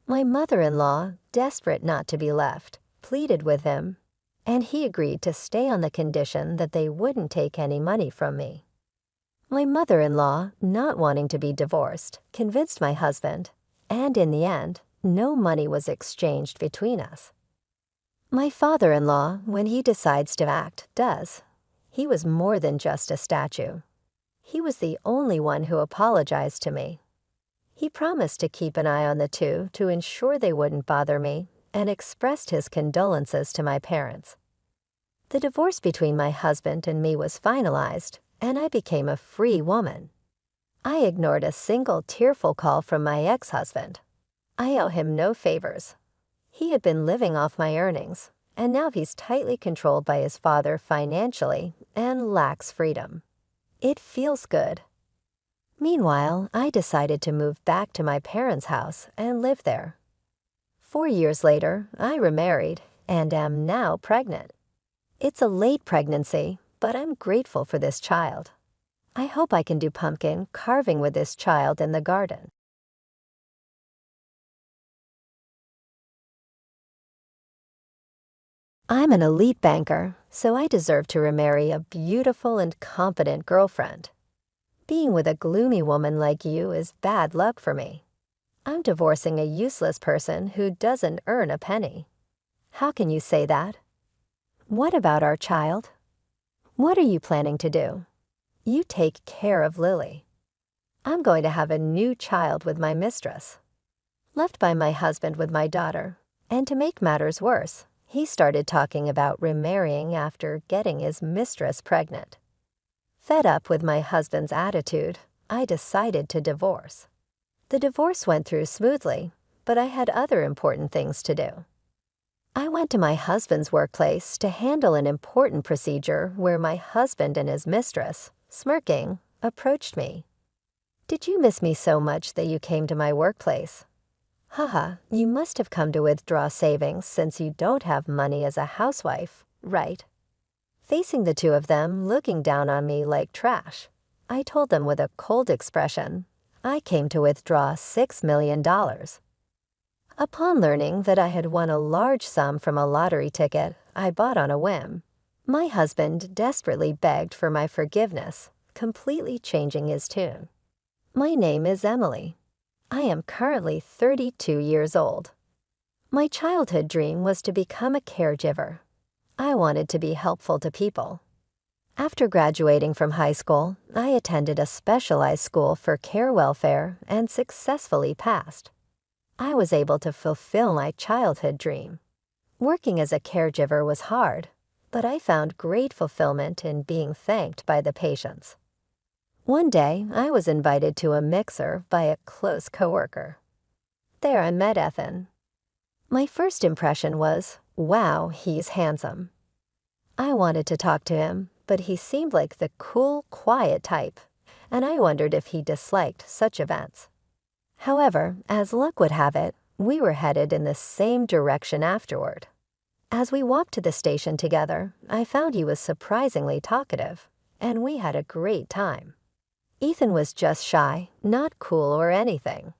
My mother-in-law, desperate not to be left, pleaded with him, and he agreed to stay on the condition that they wouldn't take any money from me. My mother-in-law, not wanting to be divorced, convinced my husband, and in the end, no money was exchanged between us. My father-in-law, when he decides to act, does. He was more than just a statue. He was the only one who apologized to me. He promised to keep an eye on the two to ensure they wouldn't bother me, and expressed his condolences to my parents. The divorce between my husband and me was finalized, and I became a free woman. I ignored a single tearful call from my ex-husband. I owe him no favors. He had been living off my earnings, and now he's tightly controlled by his father financially and lacks freedom. It feels good. Meanwhile, I decided to move back to my parents' house and live there. 4 years later, I remarried and am now pregnant. It's a late pregnancy, but I'm grateful for this child. I hope I can do pumpkin carving with this child in the garden. I'm an elite banker, so I deserve to remarry a beautiful and competent girlfriend. Being with a gloomy woman like you is bad luck for me. I'm divorcing a useless person who doesn't earn a penny. How can you say that? What about our child? What are you planning to do? You take care of Lily. I'm going to have a new child with my mistress. Left by my husband with my daughter, and to make matters worse, he started talking about remarrying after getting his mistress pregnant. Fed up with my husband's attitude, I decided to divorce. The divorce went through smoothly, but I had other important things to do. I went to my husband's workplace to handle an important procedure where my husband and his mistress, smirking, approached me. "Did you miss me so much that you came to my workplace? Haha, you must have come to withdraw savings since you don't have money as a housewife, right?" Facing the two of them looking down on me like trash, I told them with a cold expression, I came to withdraw $6 million. Upon learning that I had won a large sum from a lottery ticket I bought on a whim, my husband desperately begged for my forgiveness, completely changing his tune. My name is Emily. I am currently 32 years old. My childhood dream was to become a caregiver. I wanted to be helpful to people. After graduating from high school, I attended a specialized school for care welfare and successfully passed. I was able to fulfill my childhood dream. Working as a caregiver was hard, but I found great fulfillment in being thanked by the patients. One day, I was invited to a mixer by a close coworker. There I met Ethan. My first impression was, wow, he's handsome. I wanted to talk to him, but he seemed like the cool, quiet type, and I wondered if he disliked such events. However, as luck would have it, we were headed in the same direction afterward. As we walked to the station together, I found he was surprisingly talkative, and we had a great time. Ethan was just shy, not cool or anything.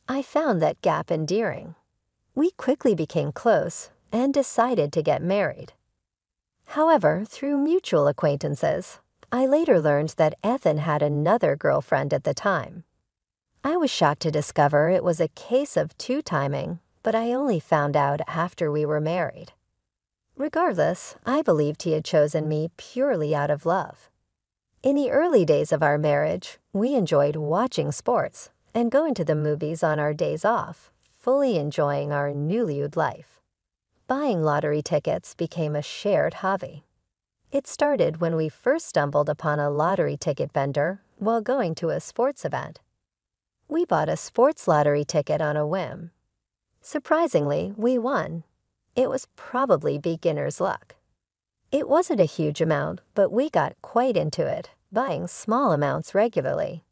I found that gap endearing. We quickly became close and decided to get married. However, through mutual acquaintances, I later learned that Ethan had another girlfriend at the time. I was shocked to discover it was a case of two-timing, but I only found out after we were married. Regardless, I believed he had chosen me purely out of love. In the early days of our marriage, we enjoyed watching sports and going to the movies on our days off, fully enjoying our newlywed life. Buying lottery tickets became a shared hobby. It started when we first stumbled upon a lottery ticket vendor while going to a sports event. We bought a sports lottery ticket on a whim. Surprisingly, we won. It was probably beginner's luck. It wasn't a huge amount, but we got quite into it, buying small amounts regularly.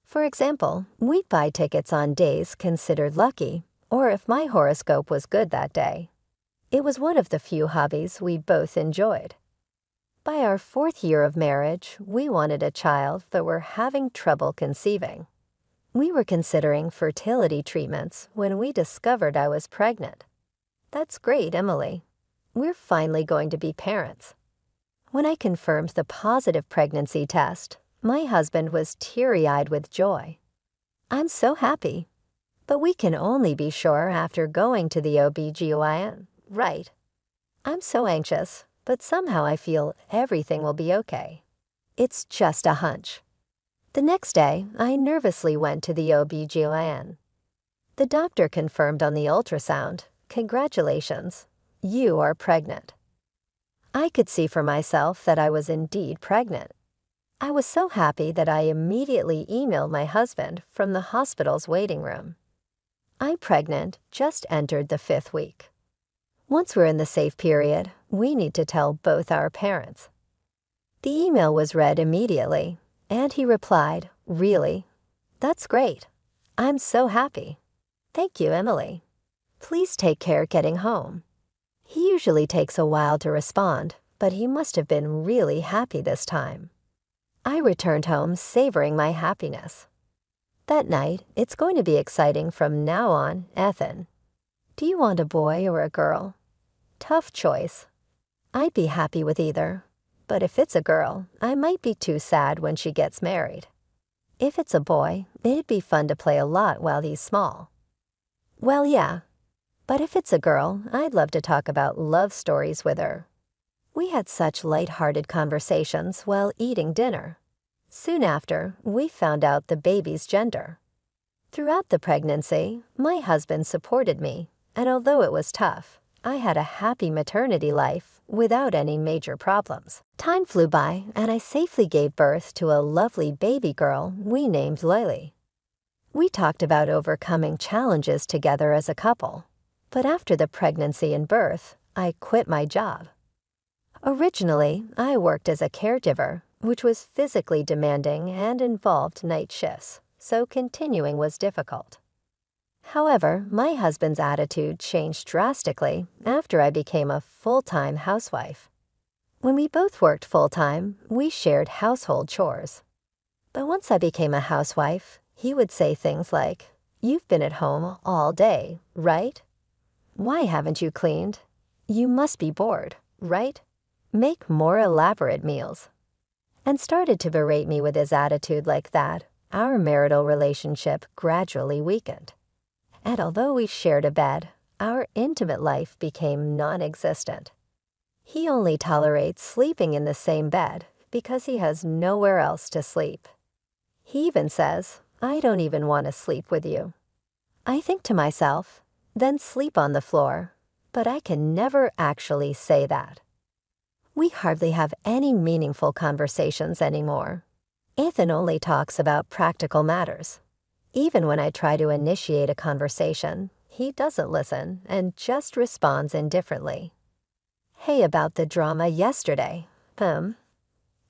For example, we'd buy tickets on days considered lucky, or if my horoscope was good that day. It was one of the few hobbies we both enjoyed. By our 4th year of marriage, we wanted a child but were having trouble conceiving. We were considering fertility treatments when we discovered I was pregnant. That's great, Emily. We're finally going to be parents. When I confirmed the positive pregnancy test, my husband was teary-eyed with joy. I'm so happy. But we can only be sure after going to the OB/GYN, right? I'm so anxious, but somehow I feel everything will be okay. It's just a hunch. The next day, I nervously went to the OB/GYN. The doctor confirmed on the ultrasound, "Congratulations, you are pregnant." I could see for myself that I was indeed pregnant. I was so happy that I immediately emailed my husband from the hospital's waiting room. I'm pregnant, just entered the 5th week. Once we're in the safe period, we need to tell both our parents. The email was read immediately, and he replied, "Really? That's great. I'm so happy. Thank you, Emily. Please take care getting home." He usually takes a while to respond, but he must have been really happy this time. I returned home savoring my happiness. That night, "It's going to be exciting from now on, Ethan. Do you want a boy or a girl?" Tough choice. I'd be happy with either, but if it's a girl, I might be too sad when she gets married. If it's a boy, it'd be fun to play a lot while he's small. Well, yeah. But if it's a girl, I'd love to talk about love stories with her. We had such light-hearted conversations while eating dinner. Soon after, we found out the baby's gender. Throughout the pregnancy, my husband supported me, and although it was tough, I had a happy maternity life without any major problems. Time flew by, and I safely gave birth to a lovely baby girl we named Lily. We talked about overcoming challenges together as a couple. But after the pregnancy and birth, I quit my job. Originally, I worked as a caregiver, which was physically demanding and involved night shifts, so continuing was difficult. However, my husband's attitude changed drastically after I became a full-time housewife. When we both worked full-time, we shared household chores. But once I became a housewife, he would say things like, "You've been at home all day, right? Why haven't you cleaned? You must be bored, right? Make more elaborate meals." And started to berate me with his attitude like that. Our marital relationship gradually weakened. And although we shared a bed, our intimate life became non-existent. He only tolerates sleeping in the same bed because he has nowhere else to sleep. He even says, "I don't even want to sleep with you." I think to myself, then sleep on the floor, but I can never actually say that. We hardly have any meaningful conversations anymore. Ethan only talks about practical matters. Even when I try to initiate a conversation, he doesn't listen and just responds indifferently. "Hey, about the drama yesterday.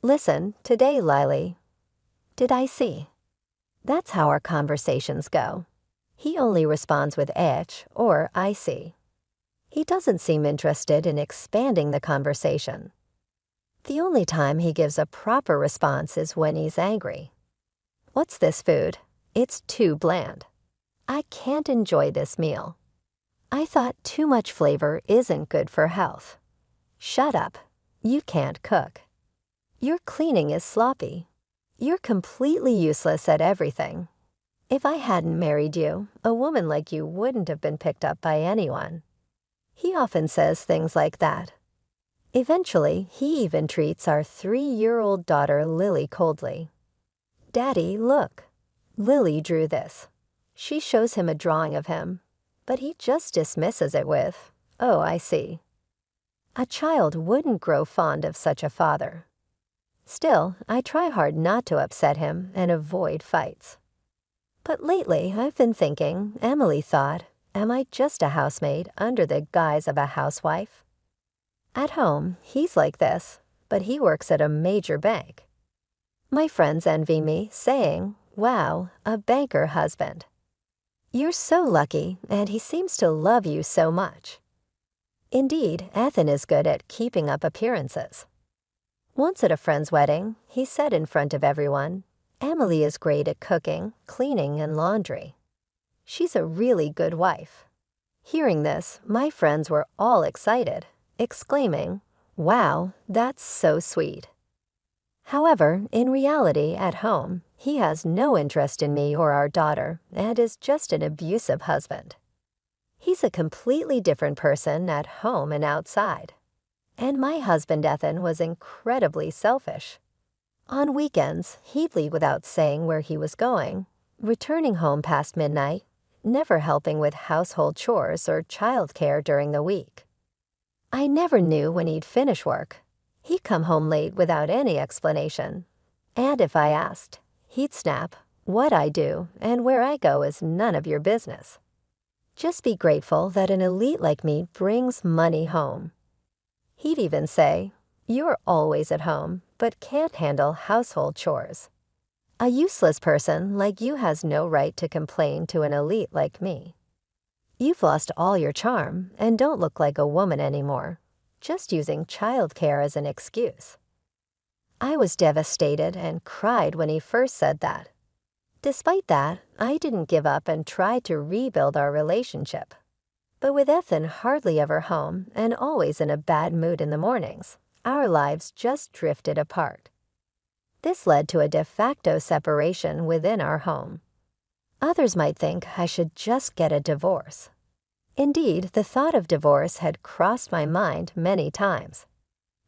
Listen, today, Lily. Did I see?" That's how our conversations go. He only responds with "etch" or "I see." He doesn't seem interested in expanding the conversation. The only time he gives a proper response is when he's angry. "What's this food? It's too bland. I can't enjoy this meal. I thought too much flavor isn't good for health. Shut up. You can't cook. Your cleaning is sloppy. You're completely useless at everything. If I hadn't married you, a woman like you wouldn't have been picked up by anyone. He often says things like that. Eventually, he even treats our 3-year-old daughter Lily coldly. Daddy, look. Lily drew this. She shows him a drawing of him, but he just dismisses it with, "Oh, I see." A child wouldn't grow fond of such a father. Still, I try hard not to upset him and avoid fights. But lately, I've been thinking, Emily thought, am I just a housemaid under the guise of a housewife? At home, he's like this, but he works at a major bank. My friends envy me, saying, "Wow, a banker husband. You're so lucky, and he seems to love you so much." Indeed, Ethan is good at keeping up appearances. Once at a friend's wedding, he said in front of everyone, "Emily is great at cooking, cleaning, and laundry. She's a really good wife." Hearing this, my friends were all excited, exclaiming, "Wow, that's so sweet." However, in reality, at home, he has no interest in me or our daughter and is just an abusive husband. He's a completely different person at home and outside. And my husband, Ethan, was incredibly selfish. On weekends, he'd leave without saying where he was going, returning home past midnight, never helping with household chores or childcare during the week. I never knew when he'd finish work. He'd come home late without any explanation. And if I asked, he'd snap, "What I do and where I go is none of your business. Just be grateful that an elite like me brings money home." He'd even say, "You're always at home, but can't handle household chores. A useless person like you has no right to complain to an elite like me. You've lost all your charm and don't look like a woman anymore, just using childcare as an excuse." I was devastated and cried when he first said that. Despite that, I didn't give up and tried to rebuild our relationship. But with Ethan hardly ever home and always in a bad mood in the mornings, our lives just drifted apart. This led to a de facto separation within our home. Others might think I should just get a divorce. Indeed, the thought of divorce had crossed my mind many times.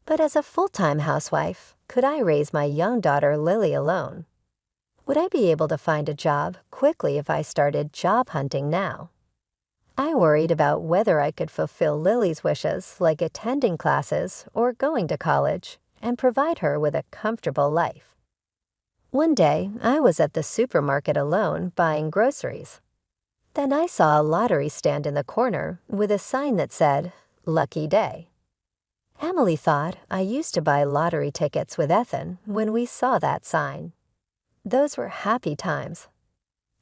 But as a full-time housewife, could I raise my young daughter Lily alone? Would I be able to find a job quickly if I started job hunting now? I worried about whether I could fulfill Lily's wishes like attending classes or going to college and provide her with a comfortable life. One day, I was at the supermarket alone buying groceries. Then I saw a lottery stand in the corner with a sign that said, "Lucky Day." Emily thought I used to buy lottery tickets with Ethan when we saw that sign. Those were happy times.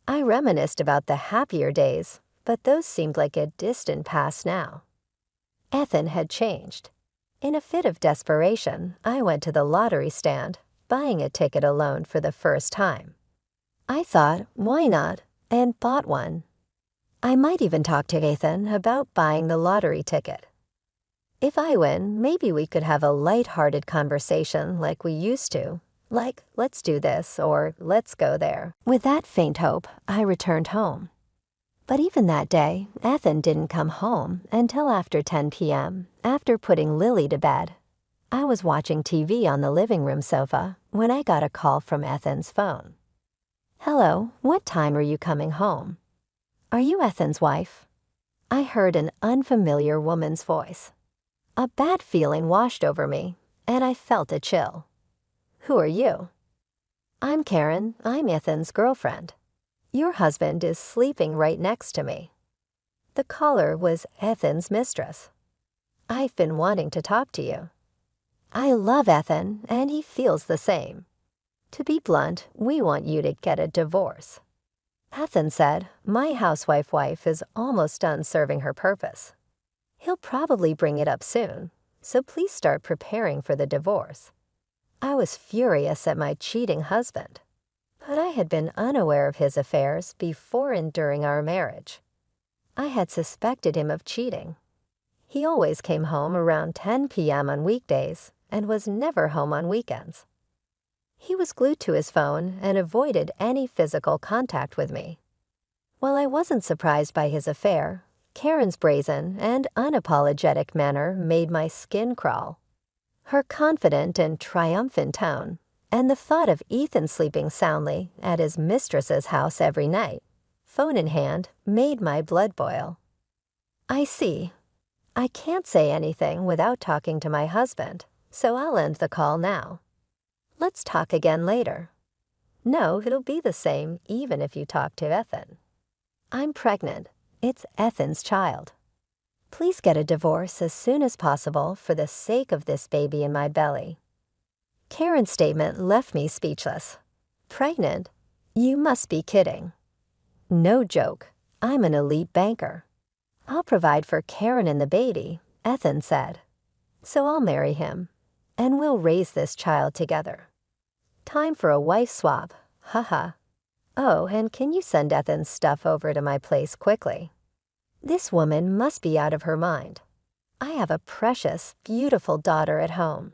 I reminisced about the happier days, but those seemed like a distant past now. Ethan had changed. In a fit of desperation, I went to the lottery stand, buying a ticket alone for the first time. I thought, why not, and bought one. I might even talk to Ethan about buying the lottery ticket. If I win, maybe we could have a light-hearted conversation like we used to, like, "Let's do this," or "Let's go there." With that faint hope, I returned home. But even that day, Ethan didn't come home until after 10 p.m., after putting Lily to bed. I was watching TV on the living room sofa when I got a call from Ethan's phone. "Hello, what time are you coming home? Are you Ethan's wife?" I heard an unfamiliar woman's voice. A bad feeling washed over me, and I felt a chill. "Who are you?" "I'm Karen. I'm Ethan's girlfriend. Your husband is sleeping right next to me." The caller was Ethan's mistress. "I've been wanting to talk to you. I love Ethan, and he feels the same. To be blunt, we want you to get a divorce." Ethan said, "My housewife wife is almost done serving her purpose. He'll probably bring it up soon, so please start preparing for the divorce." I was furious at my cheating husband, but I had been unaware of his affairs before and during our marriage. I had suspected him of cheating. He always came home around 10 p.m. on weekdays and was never home on weekends. He was glued to his phone and avoided any physical contact with me. While I wasn't surprised by his affair, Karen's brazen and unapologetic manner made my skin crawl. Her confident and triumphant tone, and the thought of Ethan sleeping soundly at his mistress's house every night, phone in hand, made my blood boil. I see. I can't say anything without talking to my husband, so I'll end the call now. Let's talk again later. No, it'll be the same even if you talk to Ethan. I'm pregnant. It's Ethan's child. Please get a divorce as soon as possible for the sake of this baby in my belly. Karen's statement left me speechless. Pregnant? You must be kidding. No joke. I'm an elite banker. I'll provide for Karen and the baby, Ethan said. So I'll marry him, and we'll raise this child together. Time for a wife swap, haha. Oh, and can you send Ethan's stuff over to my place quickly? This woman must be out of her mind. I have a precious, beautiful daughter at home.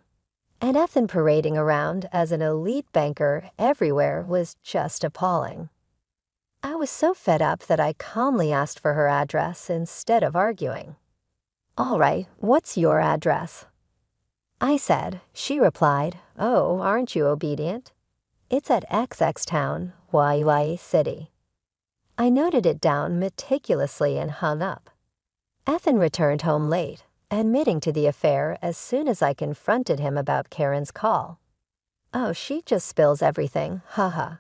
And Ethan parading around as an elite banker everywhere was just appalling. I was so fed up that I calmly asked for her address instead of arguing. All right, what's your address? I said. She replied, oh, aren't you obedient? It's at XX Town, YY City. I noted it down meticulously and hung up. Ethan returned home late, admitting to the affair as soon as I confronted him about Karen's call. Oh, she just spills everything, haha.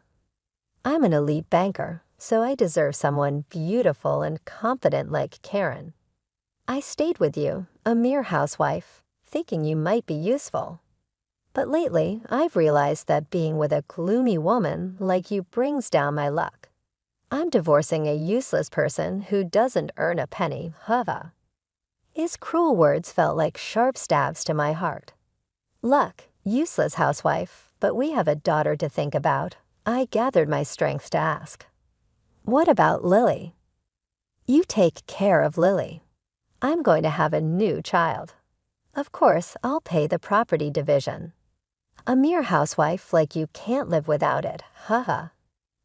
I'm an elite banker, so I deserve someone beautiful and confident like Karen. I stayed with you, a mere housewife, thinking you might be useful. But lately, I've realized that being with a gloomy woman like you brings down my luck. I'm divorcing a useless person who doesn't earn a penny, hava. His cruel words felt like sharp stabs to my heart. Luck, useless housewife, but we have a daughter to think about. I gathered my strength to ask. What about Lily? You take care of Lily. I'm going to have a new child. Of course, I'll pay the property division. A mere housewife like you can't live without it, haha.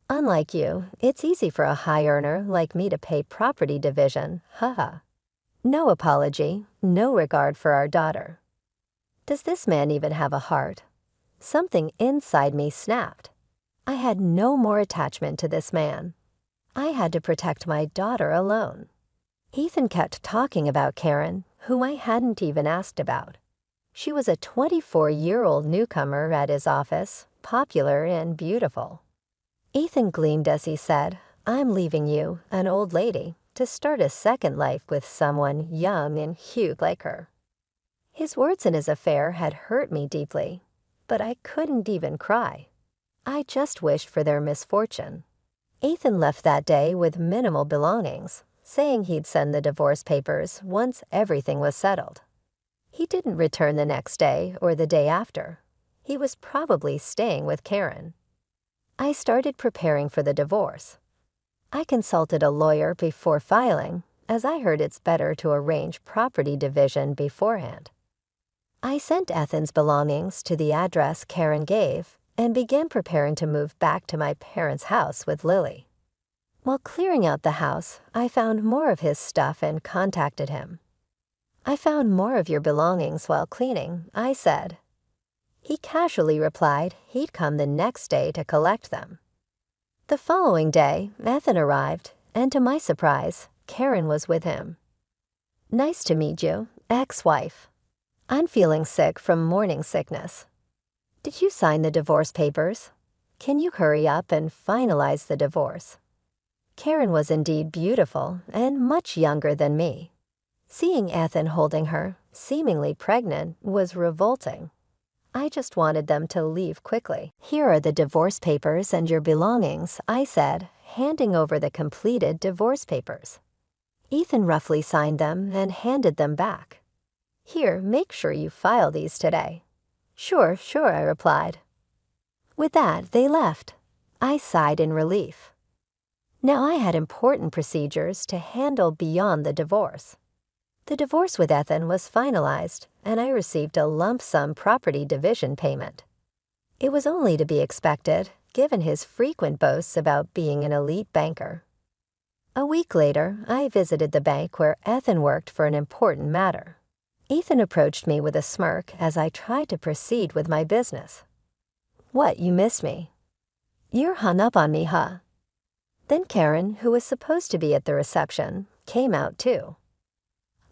Unlike you, it's easy for a high earner like me to pay property division, haha. No apology, no regard for our daughter. Does this man even have a heart? Something inside me snapped. I had no more attachment to this man. I had to protect my daughter alone. Ethan kept talking about Karen, who I hadn't even asked about. She was a 24-year-old newcomer at his office, popular and beautiful. Ethan gleamed as he said, I'm leaving you, an old lady, to start a second life with someone young and cute like her. His words in his affair had hurt me deeply, but I couldn't even cry. I just wished for their misfortune. Ethan left that day with minimal belongings, saying he'd send the divorce papers once everything was settled. He didn't return the next day or the day after. He was probably staying with Karen. I started preparing for the divorce. I consulted a lawyer before filing, as I heard it's better to arrange property division beforehand. I sent Ethan's belongings to the address Karen gave and began preparing to move back to my parents' house with Lily. While clearing out the house, I found more of his stuff and contacted him. I found more of your belongings while cleaning, I said. He casually replied he'd come the next day to collect them. The following day, Ethan arrived, and to my surprise, Karen was with him. Nice to meet you, ex-wife. I'm feeling sick from morning sickness. Did you sign the divorce papers? Can you hurry up and finalize the divorce? Karen was indeed beautiful and much younger than me. Seeing Ethan holding her, seemingly pregnant, was revolting. I just wanted them to leave quickly. Here are the divorce papers and your belongings, I said, handing over the completed divorce papers. Ethan roughly signed them and handed them back. Here, make sure you file these today. Sure, I replied. With that, they left. I sighed in relief. Now I had important procedures to handle beyond the divorce. The divorce with Ethan was finalized, and I received a lump sum property division payment. It was only to be expected, given his frequent boasts about being an elite banker. A week later, I visited the bank where Ethan worked for an important matter. Ethan approached me with a smirk as I tried to proceed with my business. "What, you miss me? You're hung up on me, huh?" Then Karen, who was supposed to be at the reception, came out too.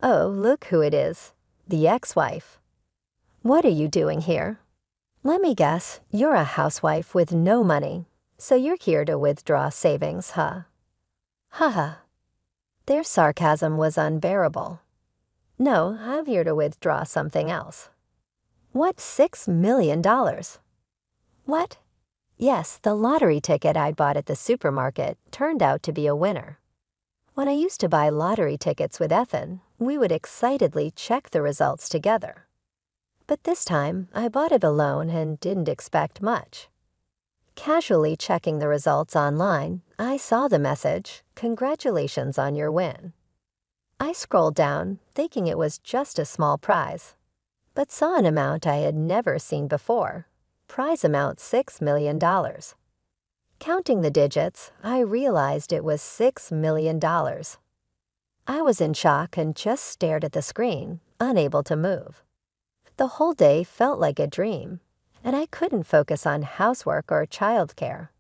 "Oh, look who it is, the ex-wife. What are you doing here? Let me guess, you're a housewife with no money, so you're here to withdraw savings, huh?" Haha. Their sarcasm was unbearable. "No, I'm here to withdraw something else." "What, $6 million? What?" Yes, the lottery ticket I'd bought at the supermarket turned out to be a winner. When I used to buy lottery tickets with Ethan, we would excitedly check the results together. But this time, I bought it alone and didn't expect much. Casually checking the results online, I saw the message, "Congratulations on your win." I scrolled down, thinking it was just a small prize, but saw an amount I had never seen before. Prize amount $6 million. Counting the digits, I realized it was $6 million. I was in shock and just stared at the screen, unable to move. The whole day felt like a dream, and I couldn't focus on housework or childcare.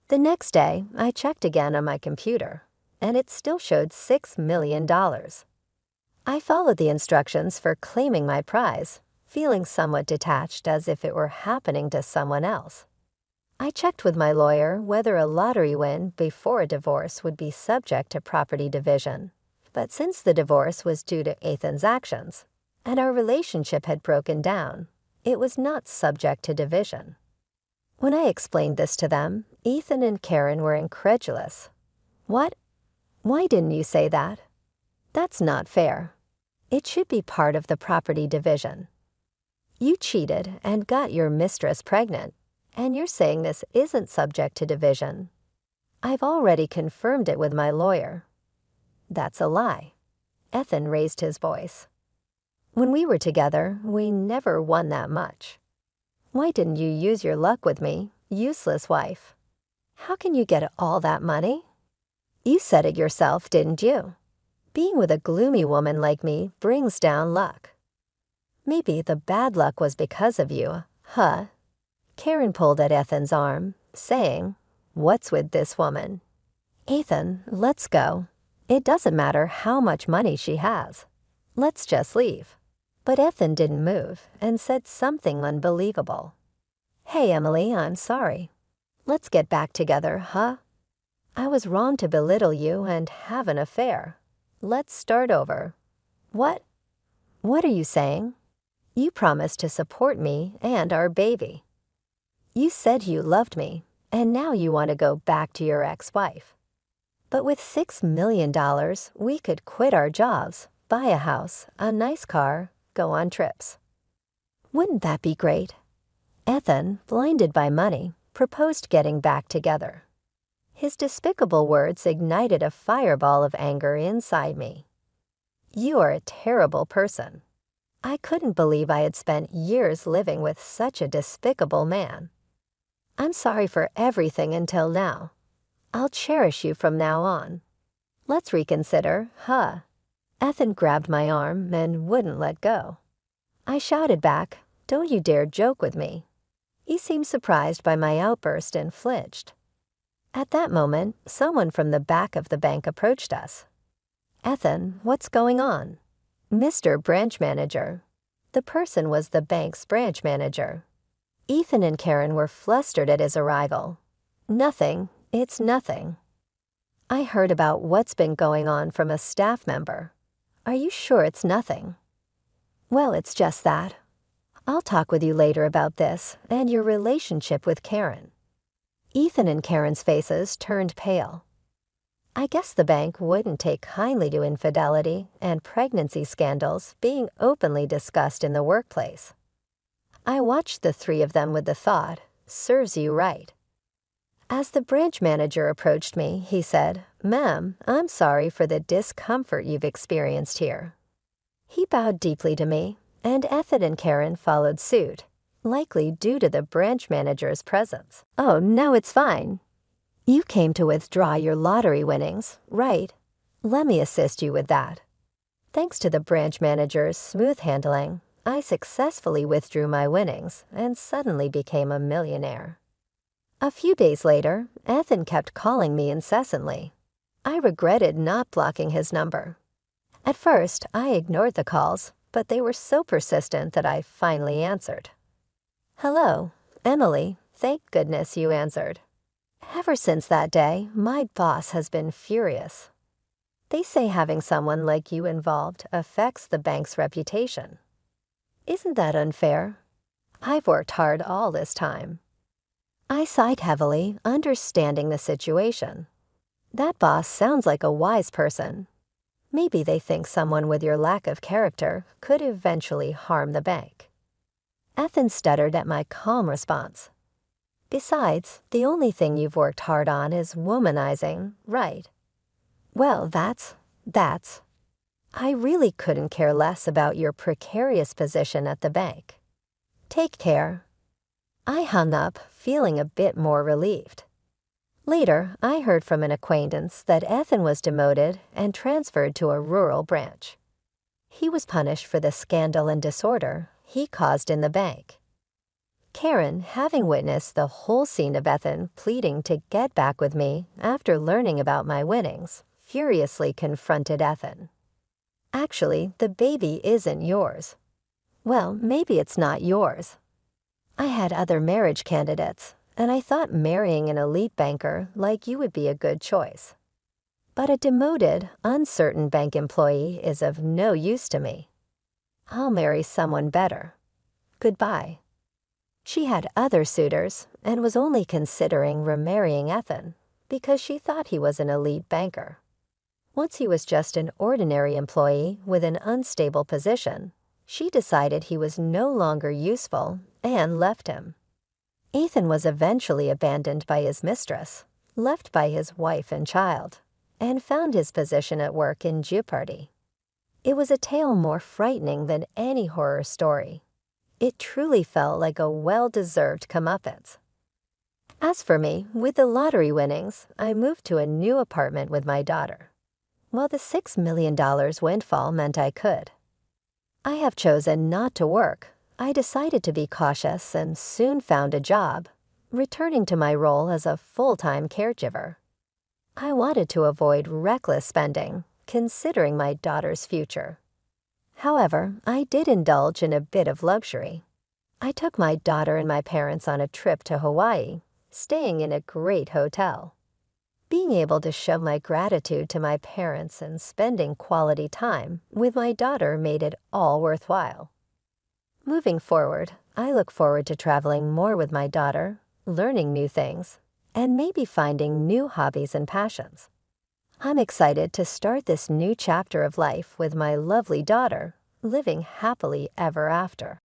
The next day, I checked again on my computer, and it still showed $6 million. I followed the instructions for claiming my prize, feeling somewhat detached as if it were happening to someone else. I checked with my lawyer whether a lottery win before a divorce would be subject to property division, but since the divorce was due to Ethan's actions, and our relationship had broken down, it was not subject to division. When I explained this to them, Ethan and Karen were incredulous. "What? Why didn't you say that? That's not fair. It should be part of the property division. You cheated and got your mistress pregnant, and you're saying this isn't subject to division. I've already confirmed it with my lawyer." "That's a lie." Ethan raised his voice. "When we were together, we never won that much. Why didn't you use your luck with me, useless wife? How can you get all that money? You said it yourself, didn't you? Being with a gloomy woman like me brings down luck. Maybe the bad luck was because of you, huh?" Karen pulled at Ethan's arm, saying, "What's with this woman? Ethan, let's go. It doesn't matter how much money she has. Let's just leave." But Ethan didn't move and said something unbelievable. "Hey, Emily, I'm sorry. Let's get back together, huh? I was wrong to belittle you and have an affair. Let's start over." "What? What are you saying? You promised to support me and our baby. You said you loved me, and now you want to go back to your ex-wife. But with $6 million, we could quit our jobs, buy a house, a nice car, go on trips. Wouldn't that be great?" Ethan, blinded by money, proposed getting back together. His despicable words ignited a fireball of anger inside me. "You are a terrible person. I couldn't believe I had spent years living with such a despicable man. I'm sorry for everything until now. I'll cherish you from now on. Let's reconsider, huh?" Ethan grabbed my arm and wouldn't let go. I shouted back, "Don't you dare joke with me." He seemed surprised by my outburst and flinched. At that moment, someone from the back of the bank approached us. "Ethan, what's going on?" "Mr. Branch Manager." The person was the bank's branch manager. Ethan and Karen were flustered at his arrival. "Nothing. It's nothing." "I heard about what's been going on from a staff member. Are you sure it's nothing?" "Well, it's just that. I'll talk with you later about this and your relationship with Karen." Ethan and Karen's faces turned pale. I guess the bank wouldn't take kindly to infidelity and pregnancy scandals being openly discussed in the workplace. I watched the three of them with the thought, "Serves you right." As the branch manager approached me, he said, "Ma'am, I'm sorry for the discomfort you've experienced here." He bowed deeply to me, and Ethan and Karen followed suit, likely due to the branch manager's presence. "Oh, no, it's fine. You came to withdraw your lottery winnings, right? Let me assist you with that." Thanks to the branch manager's smooth handling, I successfully withdrew my winnings and suddenly became a millionaire. A few days later, Ethan kept calling me incessantly. I regretted not blocking his number. At first, I ignored the calls, but they were so persistent that I finally answered. "Hello, Emily. Thank goodness you answered." Ever since that day, my boss has been furious. They say having someone like you involved affects the bank's reputation. Isn't that unfair? I've worked hard all this time. I sighed heavily, understanding the situation. That boss sounds like a wise person. Maybe they think someone with your lack of character could eventually harm the bank. Ethan stuttered at my calm response. "Besides, the only thing you've worked hard on is womanizing, right? Well, that's. I really couldn't care less about your precarious position at the bank. Take care." I hung up, feeling a bit more relieved. Later, I heard from an acquaintance that Ethan was demoted and transferred to a rural branch. He was punished for the scandal and disorder he caused in the bank. Karen, having witnessed the whole scene of Ethan pleading to get back with me after learning about my winnings, furiously confronted Ethan. "Actually, the baby isn't yours." "Well, maybe it's not yours. I had other marriage candidates, and I thought marrying an elite banker like you would be a good choice. But a demoted, uncertain bank employee is of no use to me. I'll marry someone better. Goodbye." She had other suitors and was only considering remarrying Ethan because she thought he was an elite banker. Once he was just an ordinary employee with an unstable position, she decided he was no longer useful and left him. Ethan was eventually abandoned by his mistress, left by his wife and child, and found his position at work in jeopardy. It was a tale more frightening than any horror story. It truly felt like a well-deserved comeuppance. As for me, with the lottery winnings, I moved to a new apartment with my daughter. While the $6 million windfall meant I could. I have chosen not to work. I decided to be cautious and soon found a job, returning to my role as a full-time caregiver. I wanted to avoid reckless spending, considering my daughter's future. However, I did indulge in a bit of luxury. I took my daughter and my parents on a trip to Hawaii, staying in a great hotel. Being able to show my gratitude to my parents and spending quality time with my daughter made it all worthwhile. Moving forward, I look forward to traveling more with my daughter, learning new things, and maybe finding new hobbies and passions. I'm excited to start this new chapter of life with my lovely daughter, living happily ever after.